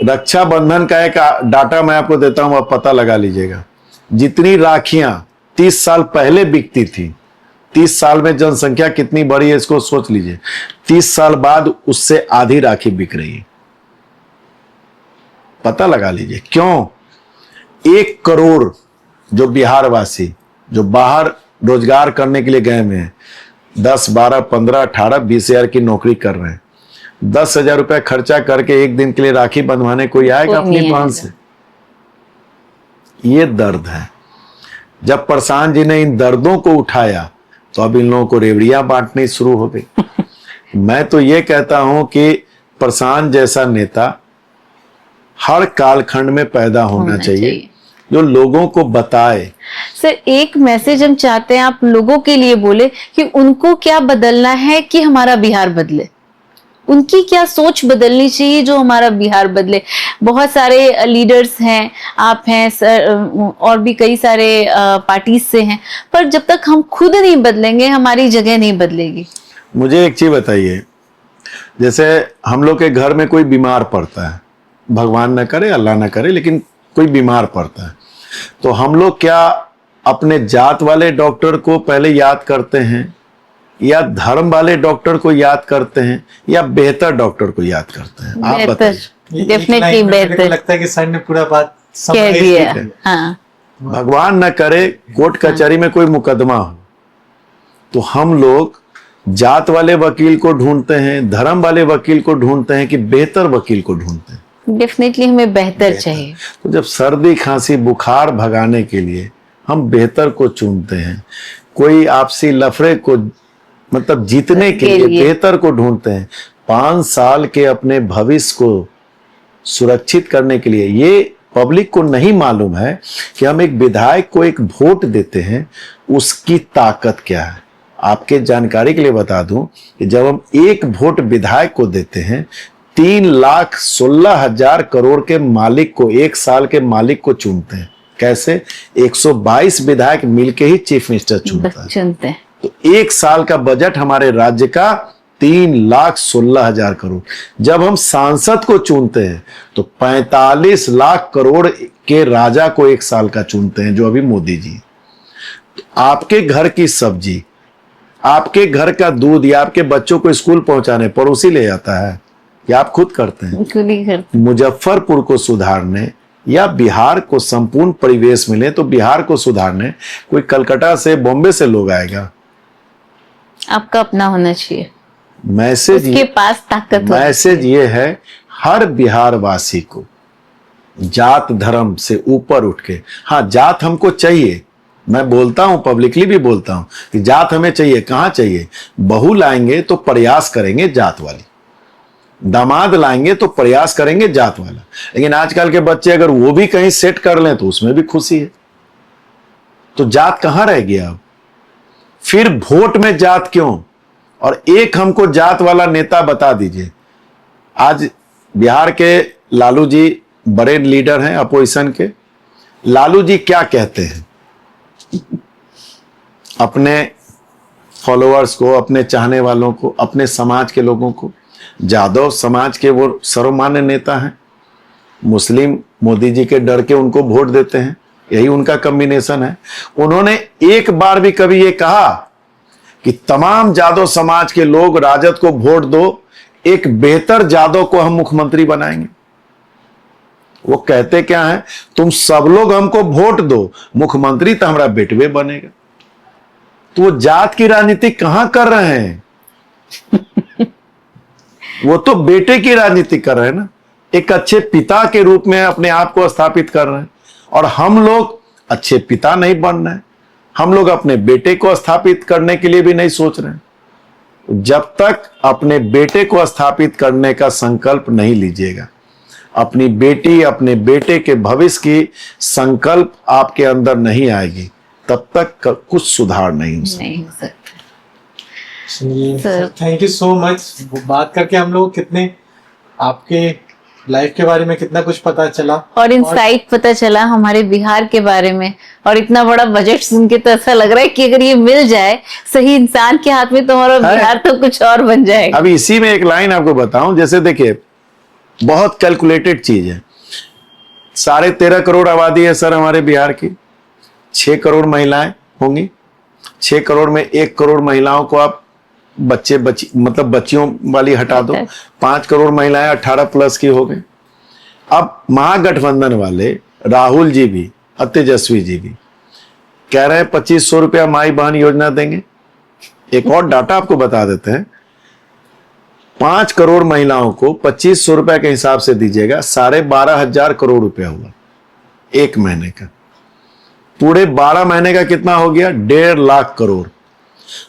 रक्षाबंधन का एक डाटा मैं आपको देता हूं, आप पता लगा लीजिएगा। जितनी राखियां 30 साल पहले बिकती थी, 30 साल में जनसंख्या कितनी बढ़ी है इसको सोच लीजिए। 30 साल बाद उससे आधी राखी बिक रही है। पता लगा लीजिए क्यों। 1 करोड़ जो बिहार वासी जो बाहर रोजगार करने के लिए गए हुए हैं, 10, 12, 15, 18, 20,000 की नौकरी कर रहे हैं, 10,000 रुपया खर्चा करके एक दिन के लिए राखी बंधवाने कोई आएगा अपनी बहन से? ये दर्द है। जब प्रशांत जी ने इन दर्दों को उठाया तो अब इन लोगों को रेवड़ियां बांटनी शुरू हो गई। मैं तो ये कहता हूं कि प्रशांत जैसा नेता हर कालखंड में पैदा होना चाहिए, जो लोगों को बताए। सर एक मैसेज हम चाहते हैं आप लोगों के लिए बोले कि उनको क्या बदलना है कि हमारा बिहार बदले, उनकी क्या सोच बदलनी चाहिए जो हमारा बिहार बदले। बहुत सारे लीडर्स हैं, आप हैं सर, और भी कई सारे पार्टीज से हैं, पर जब तक हम खुद नहीं बदलेंगे हमारी जगह नहीं बदलेगी। मुझे एक चीज बताइए, जैसे हम लोग के घर में कोई बीमार पड़ता है, भगवान न करे, अल्लाह न करे, लेकिन कोई बीमार पड़ता है, तो हम लोग क्या अपने जात वाले डॉक्टर को पहले याद करते हैं, या धर्म वाले डॉक्टर को याद करते हैं, या बेहतर डॉक्टर को याद करते हैं? आप बताइए। डेफिनेटली बेहतर। लगता है कि सर ने पूरा बात कह दिया। हाँ। भगवान न करे कोर्ट कचहरी में कोई मुकदमा हो, तो हम लोग जात वाले वकील को ढूंढते हैं, धर्म वाले वकील को ढूंढते हैं कि बेहतर वकील को ढूंढते हैं? डेफिनेटली हमें बेहतर चाहिए। तो जब सर्दी खांसी बुखार भगाने के लिए हम बेहतर को चुनते हैं, कोई आपसी लफड़े को मतलब जीतने के लिए बेहतर को ढूंढते हैं, 5 साल के अपने भविष्य को सुरक्षित करने के लिए, ये पब्लिक को नहीं मालूम है कि हम एक विधायक को एक वोट देते हैं, उसकी ताकत क्या है। आपके जानकारी के लिए बता दूं कि जब हम एक वोट विधायक को देते हैं, 3,16,000 करोड़ के मालिक को, 1 साल के मालिक को चुनते हैं। कैसे? 122 विधायक मिलके ही चीफ मिनिस्टर चुनते हैं। तो 1 साल का बजट हमारे राज्य का 3,16,000 करोड़। जब हम सांसद को चुनते हैं तो 45 लाख करोड़ के राजा को 1 साल का चुनते हैं, जो अभी मोदी जी। तो आपके घर की सब्जी, आपके घर का दूध, या आपके बच्चों को स्कूल पहुंचाने पड़ोसी ले जाता है, या आप खुद करते हैं? खुद ही करते। मुजफ्फरपुर को सुधारने या बिहार को संपूर्ण परिवेश मिले, तो बिहार को सुधारने कोई कलकत्ता से, बॉम्बे से लोग आएगा? आपका अपना होना चाहिए। मैसेज उसके पास ताकत, मैसेज ये है हर बिहार वासी को, जात धर्म से ऊपर उठ के। हाँ, जात हमको चाहिए, मैं बोलता हूं, पब्लिकली भी बोलता हूं कि जात हमें चाहिए। कहां चाहिए? बहू लाएंगे तो प्रयास करेंगे जात वाली, दामाद लाएंगे तो प्रयास करेंगे जात वाला। लेकिन आजकल के बच्चे अगर वो भी कहीं सेट कर लें तो उसमें भी खुशी है। तो जात कहां रह गया अब? फिर वोट में जात क्यों? और एक हमको जात वाला नेता बता दीजिए। आज बिहार के लालू जी बड़े लीडर हैं अपोजिशन के। लालू जी क्या कहते हैं? अपने फॉलोअर्स को, अपने चाहने वालों को, अपने समाज के लोगों को। जादव समाज के वो सर्वमान्य नेता हैं, मुस्लिम मोदी जी के डर के उनको वोट देते हैं, यही उनका कॉम्बिनेशन है। उन्होंने एक बार भी कभी ये कहा कि तमाम जादव समाज के लोग राजद को वोट दो, एक बेहतर जादव को हम मुख्यमंत्री बनाएंगे। वो कहते क्या है, तुम सब लोग हमको वोट दो, मुख्यमंत्री तो हमारा बेटवे बनेगा। तो वो जात की राजनीति कहां कर रहे हैं? वो तो बेटे की राजनीति कर रहे हैं ना, एक अच्छे पिता के रूप में अपने आप को स्थापित कर रहे हैं। और हम लोग अच्छे पिता नहीं बन रहे हैं, हम लोग अपने बेटे को स्थापित करने के लिए भी नहीं सोच रहे हैं। जब तक अपने बेटे को स्थापित करने का संकल्प नहीं लीजिएगा, अपनी बेटी, अपने बेटे के भविष्य की संकल्प आपके अंदर नहीं आएगी, तब तक कुछ सुधार नहीं हो सकता। Thank you so much. बात करके हम लोग कितने आपके लाइफ के बारे में कितना कुछ पता चला और इंसाइट पता चला हमारे बिहार के बारे में। और इतना बड़ा बजट सुन के तो ऐसा लग रहा है कि अगर ये मिल जाए सही इंसान के हाथ में तो हमारा बिहार तो कुछ और बन जाएगा। अभी इसी में एक लाइन आपको बताऊं, जैसे देखिए बहुत कैलकुलेटेड चीज है। 13.5 करोड़ आबादी है सर हमारे बिहार की, 6 करोड़ महिलाएं होंगी। 6 करोड़ में 1 करोड़ महिलाओं को आप मतलब बच्चियों वाली हटा दो, 5 करोड़ महिलाएं 18 प्लस की हो गई। अब महागठबंधन वाले राहुल जी भी और तेजस्वी जी भी कह रहे हैं 2500 रुपया माई बहन योजना देंगे। एक और डाटा आपको बता देते हैं, 5 करोड़ महिलाओं को 2500 रुपया के हिसाब से दीजिएगा, 12,500 करोड़ रुपया हुआ एक महीने का। पूरे 12 महीने का कितना हो गया? 1.5 लाख करोड़।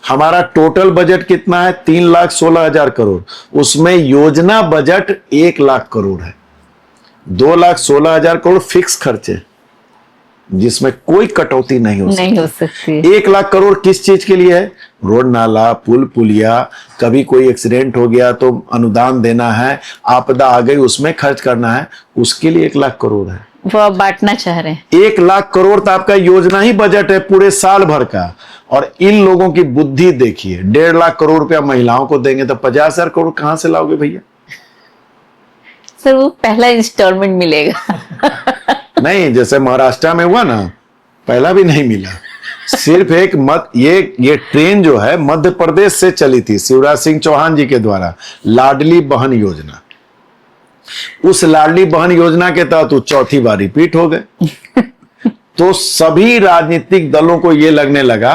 हमारा टोटल बजट कितना है? 3,16,000 करोड़। उसमें योजना बजट 1 लाख करोड़ है। 2,16,000 करोड़ फिक्स खर्चे जिसमें कोई कटौती नहीं हो सकती। 1 लाख करोड़ किस चीज के लिए है? रोड नाला, पुल पुलिया, कभी कोई एक्सीडेंट हो गया तो अनुदान देना है, आपदा आ गई उसमें खर्च करना है, उसके लिए 1 लाख करोड़ है। वो आप बांटना चाह रहे हैं। 1 लाख करोड़ तो आपका योजना ही बजट है पूरे साल भर का। और इन लोगों की बुद्धि देखिए, 1.5 लाख करोड़ रुपया महिलाओं को देंगे तो 50,000 करोड़ कहां से लाओगे भैया? सर वो पहला इंस्टॉलमेंट मिलेगा। नहीं, जैसे महाराष्ट्र में हुआ ना, पहला भी नहीं मिला। सिर्फ एक ये ट्रेन जो है मध्य प्रदेश से चली थी शिवराज सिंह चौहान जी के द्वारा, लाडली बहन योजना। उस लाडली बहन योजना के तहत वो चौथी बार रिपीट हो गए। तो सभी राजनीतिक दलों को ये लगने लगा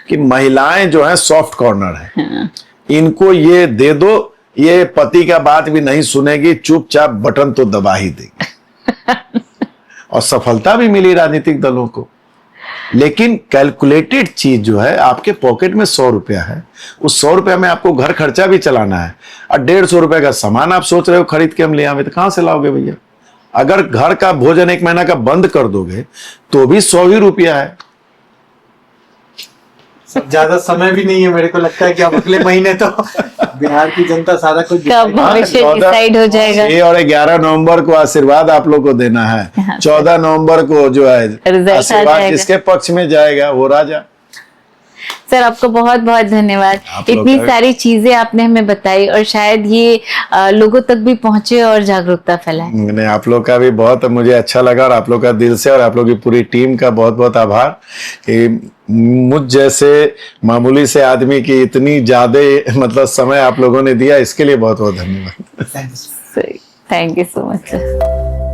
कि महिलाएं जो है सॉफ्ट कॉर्नर है, इनको ये दे दो, ये पति का बात भी नहीं सुनेगी, चुपचाप बटन तो दबा ही देगी। और सफलता भी मिली राजनीतिक दलों को। लेकिन कैलकुलेटेड चीज जो है, आपके पॉकेट में 100 रुपया है, उस 100 रुपया में आपको घर खर्चा भी चलाना है, और 150 रुपए का सामान आप सोच रहे हो खरीद के हम ले आवे, तो कहां से लाओगे भैया? अगर घर का भोजन 1 महीना का बंद कर दोगे तो भी 100 ही रुपया है। ज्यादा समय भी नहीं है, मेरे को लगता है कि अब अगले महीने तो बिहार की जनता सारा कुछ भविष्य डिसाइड हो जाएगा। 6 और 11 नवंबर को आशीर्वाद आप लोग को देना है। 14 नवंबर को जो है आशीर्वाद जिसके पक्ष में जाएगा वो राजा। सर आपको बहुत बहुत धन्यवाद, इतनी सारी चीजें आपने हमें बताई और शायद ये लोगों तक भी पहुंचे और जागरूकता फैलाए। नहीं, आप लोग का भी बहुत मुझे अच्छा लगा, और आप लोग का दिल से और आप लोग की पूरी टीम का बहुत बहुत आभार कि मुझ जैसे मामूली से आदमी की इतनी ज्यादा मतलब समय आप लोगों ने दिया, इसके लिए बहुत बहुत धन्यवाद। Thank you so much sir.